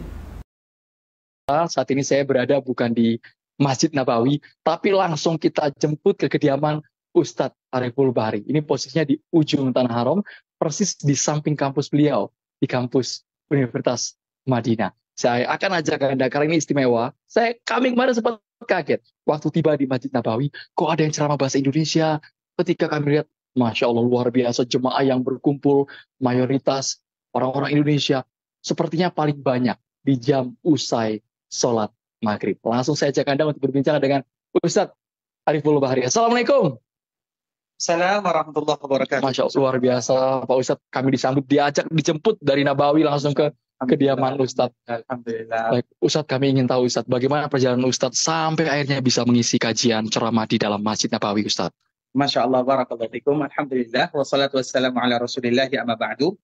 Saat ini saya berada bukan di Masjid Nabawi, tapi langsung kita jemput ke kediaman Ustadz Ariful Bahri. Ini posisinya di ujung Tanah Haram, persis di samping kampus beliau, di kampus Universitas Madinah. Saya akan ajak Anda, karena ini istimewa. Kami kemarin sempat kaget waktu tiba di Masjid Nabawi, kok ada yang ceramah bahasa Indonesia. Ketika kami lihat, Masya Allah, luar biasa, jemaah yang berkumpul, mayoritas orang-orang Indonesia, sepertinya paling banyak di jam usai sholat maghrib. Langsung saya ajak Anda untuk berbincang dengan Ustadz Ariful Bahri. Assalamualaikum. Assalamualaikum warahmatullahi wabarakatuh. Masya Allah, luar biasa Pak Ustadz. Kami disambut, dijemput dari Nabawi langsung ke kediaman Ustadz. Alhamdulillah. Baik, Ustadz, kami ingin tahu Ustadz, bagaimana perjalanan Ustadz sampai akhirnya bisa mengisi kajian ceramah di dalam Masjid Nabawi, Ustadz? Masya Allah, barakallahu fikum. Alhamdulillah, wassalatu wassalamu ala rasulillahi amma ba'du.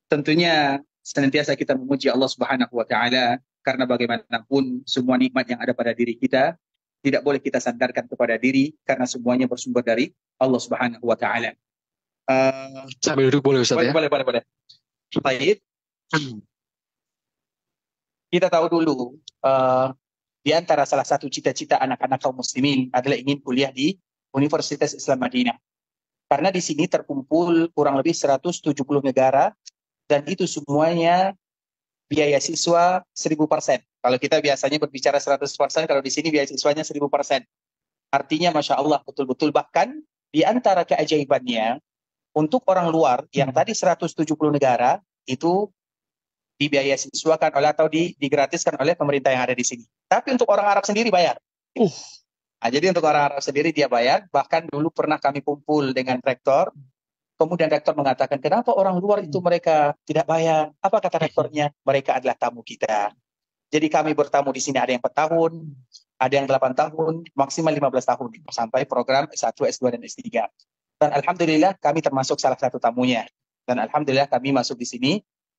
Tentunya senantiasa kita memuji Allah Subhanahu wa Ta'ala, karena bagaimanapun semua nikmat yang ada pada diri kita tidak boleh kita sandarkan kepada diri, karena semuanya bersumber dari Allah Subhanahu wa Ta'ala. Sambil duduk boleh Ustaz, ya? Boleh. Baik. Kita tahu dulu, di antara salah satu cita-cita anak-anak kaum muslimin adalah ingin kuliah di Universitas Islam Madinah. Karena di sini terkumpul kurang lebih 170 negara, dan itu semuanya biaya siswa 1000%. Kalau kita biasanya berbicara 100%, kalau di sini biaya siswanya 1000%. Artinya Masya Allah, betul-betul. Bahkan di antara keajaibannya, untuk orang luar yang tadi 170 negara, itu dibiaya siswakan oleh atau digratiskan oleh pemerintah yang ada di sini. Tapi untuk orang Arab sendiri bayar. Nah, jadi untuk orang Arab sendiri dia bayar. Bahkan dulu pernah kami kumpul dengan rektor, kemudian rektor mengatakan, kenapa orang luar itu mereka tidak bayar? Apa kata rektornya? Mereka adalah tamu kita. Jadi kami bertamu di sini, ada yang 4 tahun, ada yang 8 tahun, maksimal 15 tahun, sampai program S1, S2, dan S3. Dan Alhamdulillah kami termasuk salah satu tamunya. Dan Alhamdulillah kami masuk di sini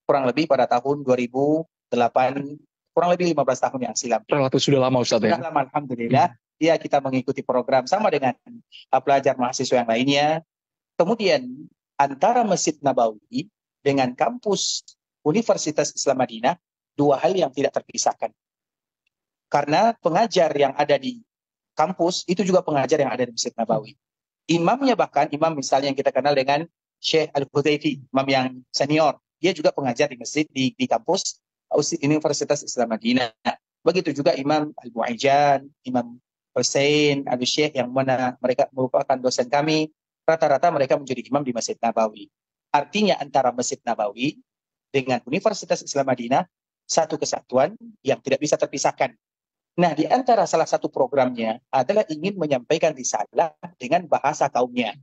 kurang lebih pada tahun 2008, kurang lebih 15 tahun yang silam. Relatif sudah lama Ustaz, ya? Sudah lama, Alhamdulillah. Ya, kita mengikuti program sama dengan pelajar mahasiswa yang lainnya. Kemudian antara Masjid Nabawi dengan kampus Universitas Islam Madinah, 2 hal yang tidak terpisahkan. Karena pengajar yang ada di kampus itu juga pengajar yang ada di Masjid Nabawi. Imamnya bahkan, imam misalnya yang kita kenal dengan Syekh Al-Hudayfi, imam yang senior, dia juga pengajar di masjid di kampus Universitas Islam Madinah. Begitu juga Imam Al-Mu'ayjan, Imam Hussein, Al-Syekh, yang mana mereka merupakan dosen kami. Rata-rata mereka menjadi imam di Masjid Nabawi. Artinya antara Masjid Nabawi dengan Universitas Islam Madinah, satu kesatuan yang tidak bisa terpisahkan. Nah, di antara salah satu programnya adalah ingin menyampaikan risalah dengan bahasa kaumnya.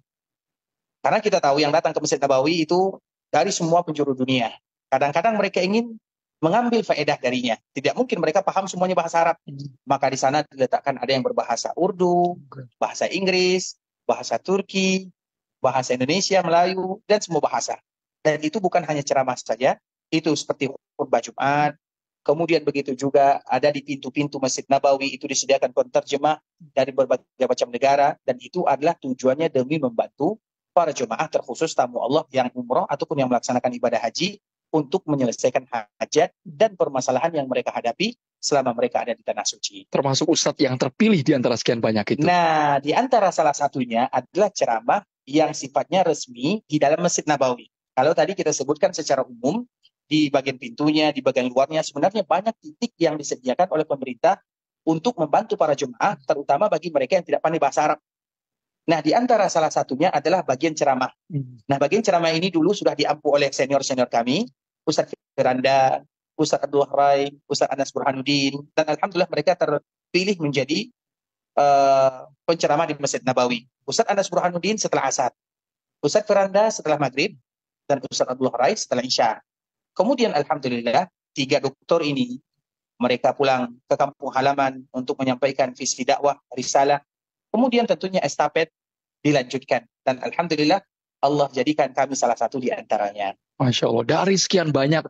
Karena kita tahu yang datang ke Masjid Nabawi itu dari semua penjuru dunia. Kadang-kadang mereka ingin mengambil faedah darinya. Tidak mungkin mereka paham semuanya bahasa Arab. Maka di sana diletakkan ada yang berbahasa Urdu, bahasa Inggris, bahasa Turki, bahasa Indonesia, Melayu, dan semua bahasa. Dan itu bukan hanya ceramah saja, itu seperti khutbah Jumat. Kemudian begitu juga ada di pintu-pintu Masjid Nabawi itu disediakan penterjemah dari berbagai macam negara, dan itu adalah tujuannya demi membantu para jemaah terkhusus tamu Allah yang umroh ataupun yang melaksanakan ibadah haji untuk menyelesaikan hajat dan permasalahan yang mereka hadapi selama mereka ada di tanah suci. Termasuk Ustadz yang terpilih di antara sekian banyak itu. Nah, di antara salah satunya adalah ceramah yang sifatnya resmi di dalam Masjid Nabawi. Kalau tadi kita sebutkan secara umum, di bagian pintunya, di bagian luarnya, sebenarnya banyak titik yang disediakan oleh pemerintah untuk membantu para jemaah, terutama bagi mereka yang tidak pandai bahasa Arab. Nah, di antara salah satunya adalah bagian ceramah. Nah, bagian ceramah ini dulu sudah diampu oleh senior-senior kami, Ustadz Firanda, Ustadz Abdul Rai, Ustadz Anas Burhanuddin, dan alhamdulillah mereka terpilih menjadi penceramah di Masjid Nabawi. Ustadz Anas Burhanuddin setelah asar, Ustadz Firanda setelah maghrib, dan Ustadz Abdul Rai setelah isya. Kemudian alhamdulillah 3 doktor ini mereka pulang ke kampung halaman untuk menyampaikan visi dakwah, risalah. Kemudian tentunya estafet dilanjutkan. Dan alhamdulillah Allah jadikan kami salah satu di antaranya. Masya Allah, dari sekian banyak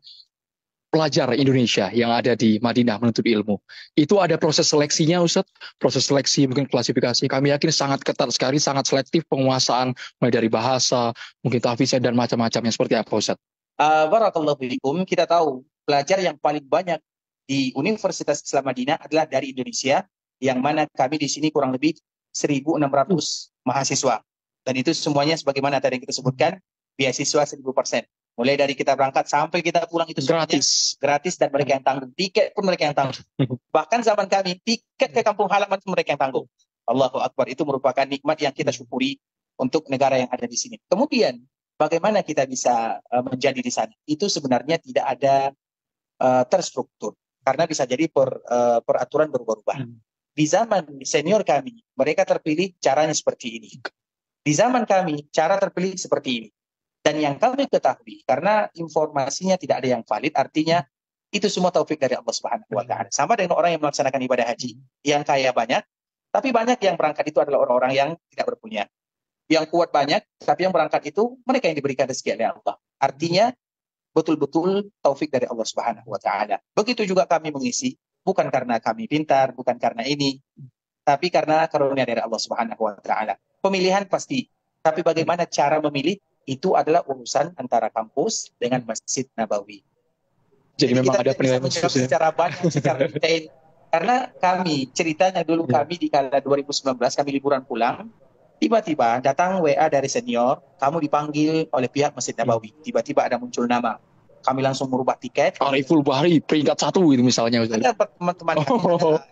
pelajar Indonesia yang ada di Madinah menuntut ilmu, itu ada proses seleksinya Ustadz? Proses seleksi, mungkin klasifikasi. Kami yakin sangat ketat sekali, sangat selektif penguasaan, mulai dari bahasa, mungkin tahfiznya dan macam-macamnya. Seperti apa Ustadz? Barakallahu fiikum, kita tahu pelajar yang paling banyak di Universitas Islam Madinah adalah dari Indonesia, yang mana kami di sini kurang lebih 1.600 mahasiswa. Dan itu semuanya sebagaimana tadi yang kita sebutkan, beasiswa 1000%. Mulai dari kita berangkat sampai kita pulang itu gratis dan mereka yang tanggung. Tiket pun mereka yang tanggung. Bahkan zaman kami, tiket ke kampung halaman pun mereka yang tanggung. Allahu Akbar, itu merupakan nikmat yang kita syukuri untuk negara yang ada di sini. Kemudian, bagaimana kita bisa menjadi di sana? Itu sebenarnya tidak ada terstruktur. Karena bisa jadi peraturan berubah-ubah. Di zaman senior kami, mereka terpilih caranya seperti ini. Di zaman kami, cara terpilih seperti ini. Dan yang kami ketahui, karena informasinya tidak ada yang valid, artinya itu semua taufik dari Allah Subhanahu wa Ta'ala. Sama dengan orang yang melaksanakan ibadah haji. Yang kaya banyak, tapi banyak yang berangkat itu adalah orang-orang yang tidak berpunya. Yang kuat banyak, tapi yang berangkat itu mereka yang diberikan rezeki oleh Allah. Artinya, betul-betul taufik dari Allah Subhanahu wa Ta'ala. Begitu juga kami mengisi. Bukan karena kami pintar, bukan karena ini, tapi karena karunia dari Allah Subhanahu wa Ta'ala. Pemilihan pasti, tapi bagaimana cara memilih itu adalah urusan antara kampus dengan Masjid Nabawi. Jadi memang ada penilaian khusus secara banyak, secara detail. Karena kami, ceritanya dulu kami di kala 2019, kami liburan pulang, tiba-tiba datang WA dari senior, kamu dipanggil oleh pihak Masjid Nabawi. Tiba-tiba ada muncul nama. Kami langsung merubah tiket. Ariful Bahri, peringkat 1 gitu misalnya. Ada teman-teman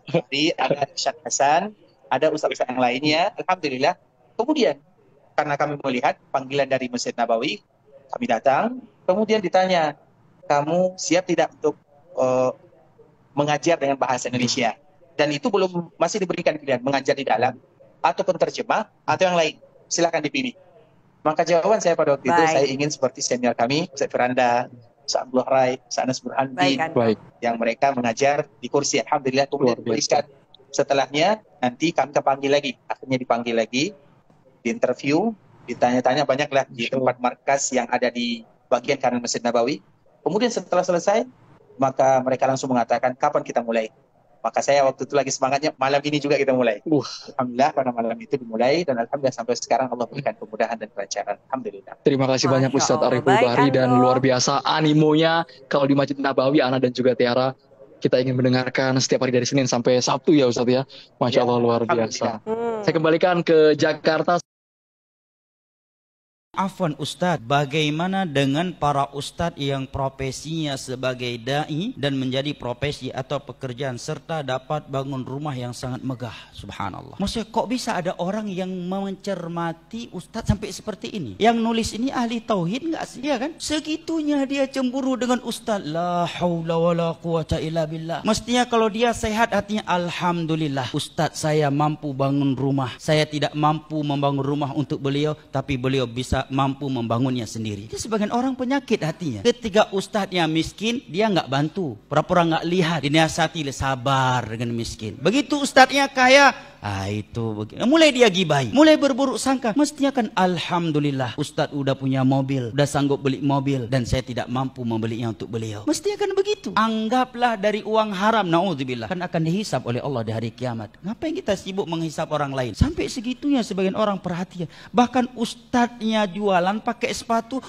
kami, ada Syed Hasan, ada ustaz-ustaz yang lainnya. Alhamdulillah. Kemudian, karena kami melihat panggilan dari Masjid Nabawi, kami datang. Kemudian ditanya, kamu siap tidak untuk mengajar dengan bahasa Indonesia? Dan itu masih diberikan pilihan, mengajar di dalam, atau penterjemah, atau yang lain. Silakan dipilih. Maka jawaban saya pada waktu itu, saya ingin seperti senior kami, Ustaz Firanda, Ustaz Abdul Rai, Ustaz Anas Burhanuddin, yang mereka mengajar di kursi. Alhamdulillah, kemudian diberikan. Setelahnya, nanti kami kepanggil lagi. Akhirnya dipanggil lagi, di interview, ditanya-tanya banyaklah di tempat markas yang ada di bagian kanan Masjid Nabawi. Kemudian setelah selesai, maka mereka langsung mengatakan, kapan kita mulai? Maka saya waktu itu lagi semangatnya, malam ini juga kita mulai. Alhamdulillah, karena malam itu dimulai, dan alhamdulillah sampai sekarang Allah berikan kemudahan dan kelancaran. Alhamdulillah. Terima kasih banyak Ustadz Ariful Bahri, dan luar biasa animonya kalau di Masjid Nabawi, Ana dan juga Tiara. Kita ingin mendengarkan setiap hari dari Senin sampai Sabtu ya Ustadz ya. Masya Allah, luar biasa. Saya kembalikan ke Jakarta. Afwan Ustadz, bagaimana dengan para ustadz yang profesinya sebagai da'i dan menjadi profesi atau pekerjaan serta dapat bangun rumah yang sangat megah, subhanallah. Maksudnya kok bisa ada orang yang mencermati ustadz sampai seperti ini? Yang nulis ini ahli tauhid nggak sih? Ya kan? Segitunya dia cemburu dengan ustadz. La haula wala quwata illa billah. Mestinya kalau dia sehat hatinya, alhamdulillah ustadz saya mampu bangun rumah. Saya tidak mampu membangun rumah untuk beliau, tapi beliau bisa tidak mampu membangunnya sendiri. Jadi sebagian orang penyakit hatinya. Ketika ustadznya miskin, dia nggak bantu, pura-pura nggak lihat, dinasihati sabar dengan miskin. Begitu ustadznya kaya, itu mulai dia gibai, mulai berburuk sangka. Mestinya kan alhamdulillah ustadz udah punya mobil, udah sanggup beli mobil, dan saya tidak mampu membelinya untuk beliau. Mestinya kan begitu. Anggaplah dari uang haram, naudzubillah, kan akan dihisab oleh Allah di hari kiamat. Ngapain kita sibuk menghisap orang lain? Sampai segitunya sebagian orang perhatian. Bahkan ustadznya jualan pakai sepatu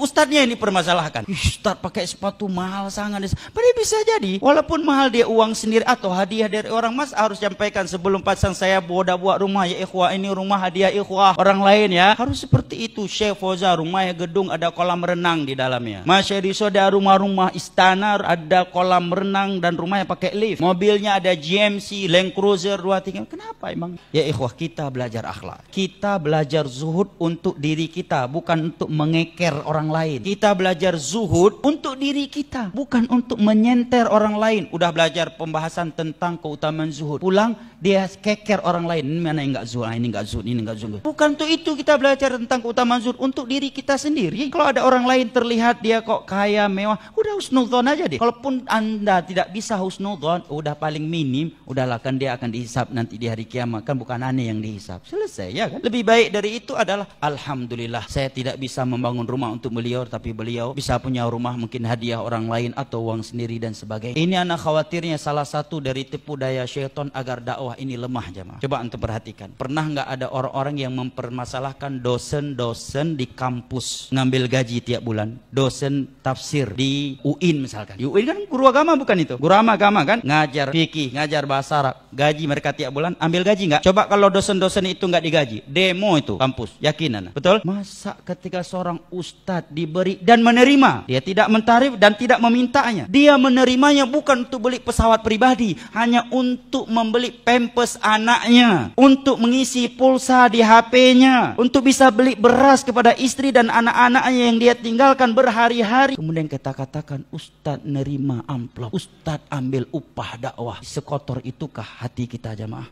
ustadznya ini permasalahkan. Ustadz pakai sepatu mahal sangat. Padahal bisa jadi walaupun mahal dia uang sendiri atau hadiah dari orang, mas harus sampaikan sebelum saya buat rumah, ya ikhwah, ini rumah hadiah ikhwah orang lain ya. Harus seperti itu. Syekh Fauza rumahnya gedung ada kolam renang di dalamnya. Masya Allah, rumah-rumah istana ada kolam renang dan rumahnya pakai lift. Mobilnya ada GMC, Land Cruiser 23. Kenapa emang? Ya ikhwah, kita belajar akhlak. Kita belajar zuhud untuk diri kita, bukan untuk mengeker orang lain. Kita belajar zuhud untuk diri kita, bukan untuk menyenter orang lain. Udah belajar pembahasan tentang keutamaan zuhud, pulang dia keker orang lain, ini mana yang enggak zuhud, ini enggak zuhud, ini enggak zuhud. Bukan untuk itu kita belajar tentang keutamaan zuhud, untuk diri kita sendiri. Kalau ada orang lain terlihat dia kok kaya, mewah, udah husnudzon aja deh. Kalaupun Anda tidak bisa husnudzon, udah paling minim, udahlah kan dia akan dihisab nanti di hari kiamat, kan bukan aneh yang dihisab. Selesai ya kan? Lebih baik dari itu adalah alhamdulillah saya tidak bisa membangun rumah untuk beliau, tapi beliau bisa punya rumah, mungkin hadiah orang lain atau uang sendiri dan sebagainya. Ini anak khawatirnya salah satu dari tipu daya syaitan agar dakwah ini lemah, jemaah. Coba untuk perhatikan, pernah nggak ada orang-orang yang mempermasalahkan dosen-dosen di kampus ngambil gaji tiap bulan, dosen tafsir di UIN misalkan. Di UIN kan guru agama bukan itu, guru agama kan, ngajar fikih, ngajar bahasa Arab, gaji mereka tiap bulan, ambil gaji nggak? Coba kalau dosen-dosen itu nggak digaji, demo itu kampus, yakinan, betul? Masa ketika seorang ustadz diberi dan menerima, dia tidak mentarif dan tidak memintanya, dia menerimanya bukan untuk beli pesawat pribadi, hanya untuk membeli pampers anaknya, untuk mengisi pulsa di HP-nya, untuk bisa beli beras kepada istri dan anak-anaknya yang dia tinggalkan berhari-hari. Kemudian kita katakan ustadz nerima amplop, ustadz ambil upah dakwah. Sekotor itukah hati kita, jamaah?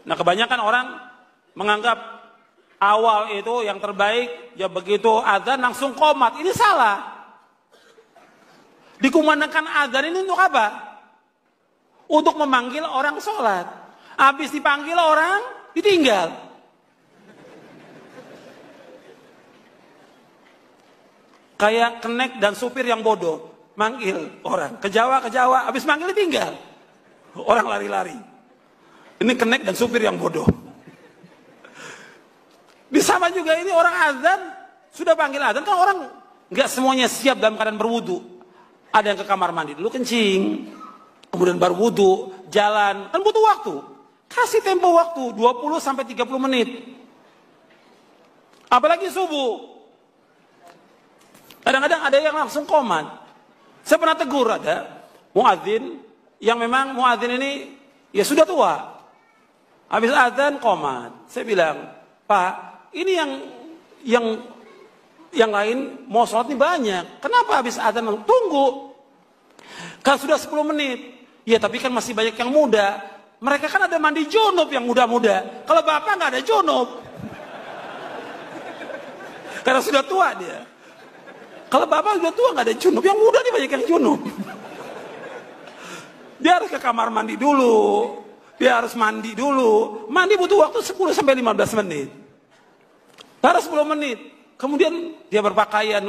Nah, kebanyakan orang menganggap awal itu yang terbaik, ya begitu azan langsung qomat. Ini salah. Dikumandangkan azan ini untuk apa? Untuk memanggil orang sholat. Habis dipanggil orang, ditinggal. Kayak kenek dan supir yang bodoh. Manggil orang, ke Jawa, habis manggil ditinggal. Orang lari-lari. Ini kenek dan supir yang bodoh. Sama juga ini orang azan, sudah panggil azan, kan orang nggak semuanya siap dalam keadaan berwudu. Ada yang ke kamar mandi dulu kencing, kemudian baru wudu, jalan, kan butuh waktu. Kasih tempo waktu 20 sampai 30 menit. Apalagi subuh. Kadang-kadang ada yang langsung qomat. Saya pernah tegur ada muadzin yang memang muadzin ini ya sudah tua. Habis azan qomat. Saya bilang, "Pak, ini yang lain mau sholat ini banyak. Kenapa habis azan tunggu? Kan sudah 10 menit. Ya tapi kan masih banyak yang muda. Mereka kan ada mandi junub yang muda-muda. Kalau bapak nggak ada junub. Karena sudah tua dia. Kalau bapak sudah tua nggak ada junub. Yang muda nih banyak yang junub. Dia harus ke kamar mandi dulu. Dia harus mandi dulu. Mandi butuh waktu 10 sampai 15 menit. Harus 10 menit. Kemudian dia berpakaian.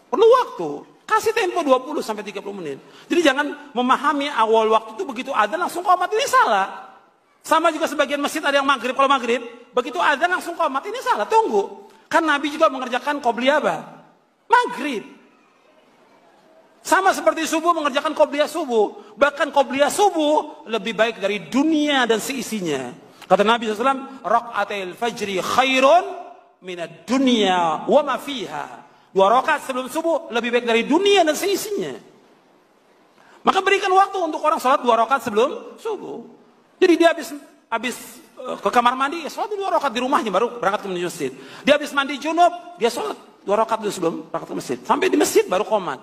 Perlu waktu. Kasih tempo 20 sampai 30 menit. Jadi jangan memahami awal waktu itu begitu adzan langsung qomat, ini salah. Sama juga sebagian masjid ada yang maghrib, kalau maghrib begitu adzan langsung qomat, ini salah. Tunggu. Kan Nabi juga mengerjakan qobliyah apa? Maghrib. Sama seperti subuh mengerjakan qobliyah subuh. Bahkan qobliyah subuh lebih baik dari dunia dan seisinya. Kata Nabi SAW, raq'atil fajri khairun minad dunya wa ma fiha. 2 rakaat sebelum subuh lebih baik dari dunia dan seisinya. Maka berikan waktu untuk orang sholat 2 rakaat sebelum subuh. Jadi dia habis ke kamar mandi, ya sholat 2 rakaat di rumahnya baru berangkat ke masjid. Dia habis mandi junub, dia sholat 2 rakaat dulu sebelum berangkat ke masjid. Sampai di masjid baru qomat.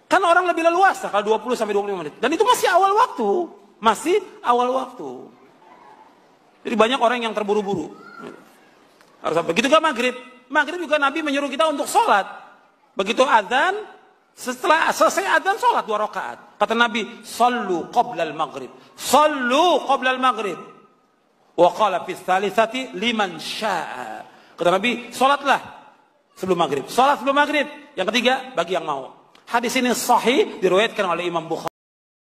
Kan orang lebih leluasa kalau 20 sampai 25 menit. Dan itu masih awal waktu. Masih awal waktu. Jadi banyak orang yang terburu-buru. Harus sampai. Begitu juga maghrib. Maghrib juga Nabi menyuruh kita untuk sholat. Begitu adzan, setelah selesai adzan sholat 2 rakaat. Kata Nabi, sallu qabla al-maghrib. Sallu qabla al-maghrib. Wa qala fi tsalitsati liman syaa. Kata Nabi, sholatlah sebelum maghrib. Sholat sebelum maghrib. Yang ketiga, bagi yang mau. Hadis ini sahih, diriwayatkan oleh Imam Bukhari.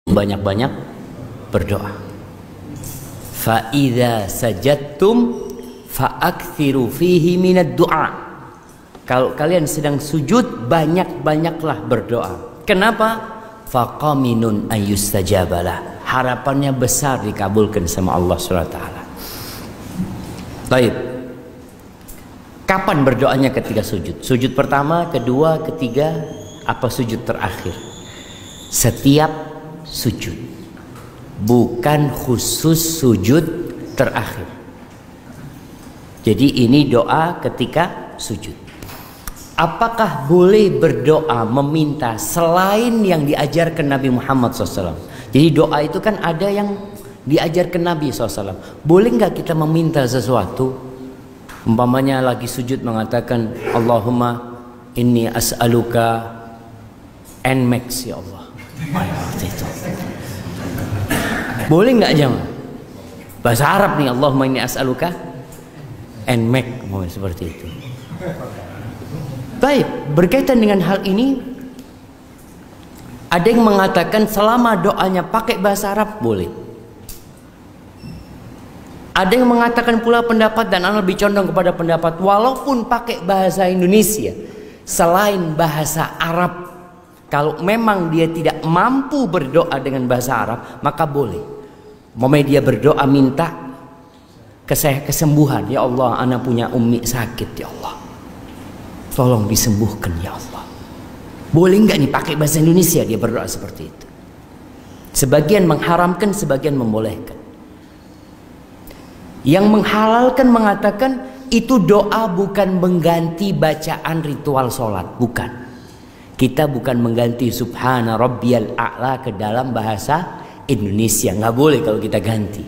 Banyak-banyak berdoa. Fa idza sajadtum fa'aktsiru fihi minad du'a. Kalau kalian sedang sujud, banyak-banyaklah berdoa. Kenapa? Faqaminun ayyustajabalah. Harapannya besar dikabulkan sama Allah SWT. Baik. Kapan berdoanya ketika sujud? Sujud pertama, kedua, ketiga, apa sujud terakhir? Setiap sujud, bukan khusus sujud terakhir. Jadi ini doa ketika sujud. Apakah boleh berdoa meminta selain yang diajarkan Nabi Muhammad SAW? Jadi doa itu kan ada yang diajarkan Nabi SAW. Boleh nggak kita meminta sesuatu? Umpamanya lagi sujud mengatakan Allahumma inni as'aluka Nmax ya Allah. Itu. Boleh nggak jemaah? Bahasa Arab nih, Allahumma inni as'aluka Nmax, mau seperti itu. Baik, berkaitan dengan hal ini, ada yang mengatakan selama doanya pakai bahasa Arab boleh. Ada yang mengatakan pula pendapat, dan Anda lebih condong kepada pendapat walaupun pakai bahasa Indonesia selain bahasa Arab, kalau memang dia tidak mampu berdoa dengan bahasa Arab, maka boleh. Momenya dia berdoa minta kesembuhan, ya Allah, anak punya ummi sakit, ya Allah, tolong disembuhkan ya Allah. Boleh nggak nih pakai bahasa Indonesia dia berdoa seperti itu? Sebagian mengharamkan, sebagian membolehkan. Yang menghalalkan mengatakan itu doa bukan mengganti bacaan ritual sholat, bukan. Kita bukan mengganti subhana rabbiyal a'la ke dalam bahasa Indonesia, nggak boleh kalau kita ganti.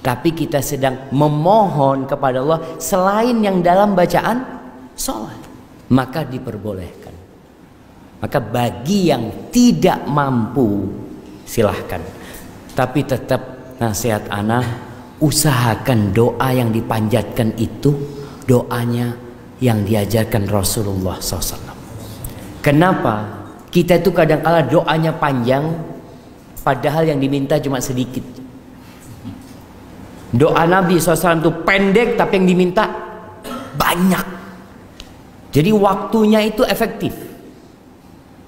Tapi kita sedang memohon kepada Allah selain yang dalam bacaan sholat, maka diperbolehkan. Maka bagi yang tidak mampu silahkan. Tapi tetap nasihat anak, usahakan doa yang dipanjatkan itu doanya yang diajarkan Rasulullah SAW. Kenapa? Kita itu kadang-kala doanya panjang, padahal yang diminta cuma sedikit. Doa Nabi SAW itu pendek, tapi yang diminta banyak. Jadi waktunya itu efektif.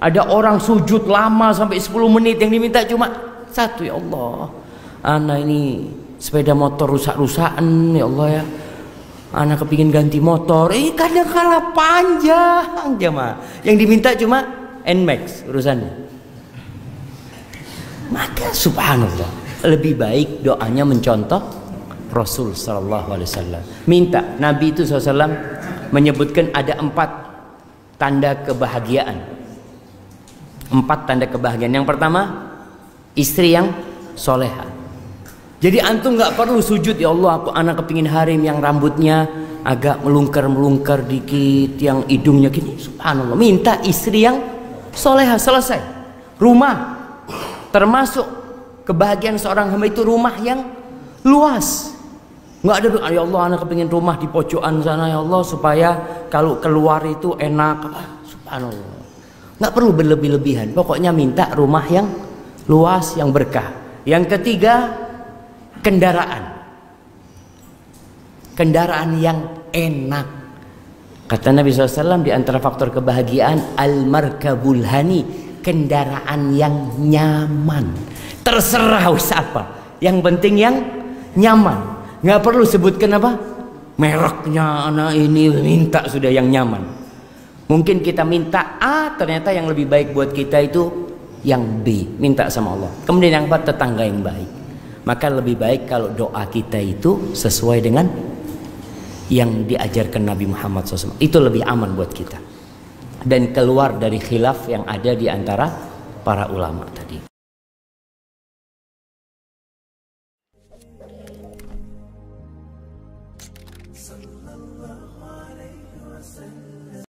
Ada orang sujud lama sampai 10 menit, yang diminta cuma satu, ya Allah, anak ini sepeda motor rusak-rusakan, ya Allah ya, anak kepingin ganti motor. Kadang-kala panjang jemaah, yang diminta cuma Nmax urusannya. Maka subhanallah, lebih baik doanya mencontoh Rasul sallallahu alaihi wasallam. Minta. Nabi itu SAW menyebutkan ada 4 tanda kebahagiaan. 4 tanda kebahagiaan. Yang pertama, istri yang soleha. Jadi antum nggak perlu sujud, ya Allah, aku anak kepingin harim yang rambutnya agak melungker-melungker dikit, yang hidungnya gini. Subhanallah, minta istri yang soleha, selesai. Rumah, termasuk kebahagiaan seorang hamba itu rumah yang luas. Nggak ada doa, ya Allah, anak kepingin rumah di pojokan sana, ya Allah, supaya kalau keluar itu enak. Subhanallah, nggak perlu berlebih-lebihan. Pokoknya minta rumah yang luas, yang berkah. Yang ketiga, kendaraan. Kendaraan yang enak. Kata Nabi SAW, di antara faktor kebahagiaan al-markabul hani, kendaraan yang nyaman. Terserah siapa, yang penting yang nyaman. Nggak perlu sebutkan apa mereknya, anak ini minta sudah yang nyaman. Mungkin kita minta A, ternyata yang lebih baik buat kita itu yang B, minta sama Allah. Kemudian yang keempat, tetangga yang baik. Maka lebih baik kalau doa kita itu sesuai dengan yang diajarkan Nabi Muhammad SAW. Itu lebih aman buat kita dan keluar dari khilaf yang ada di antara para ulama tadi.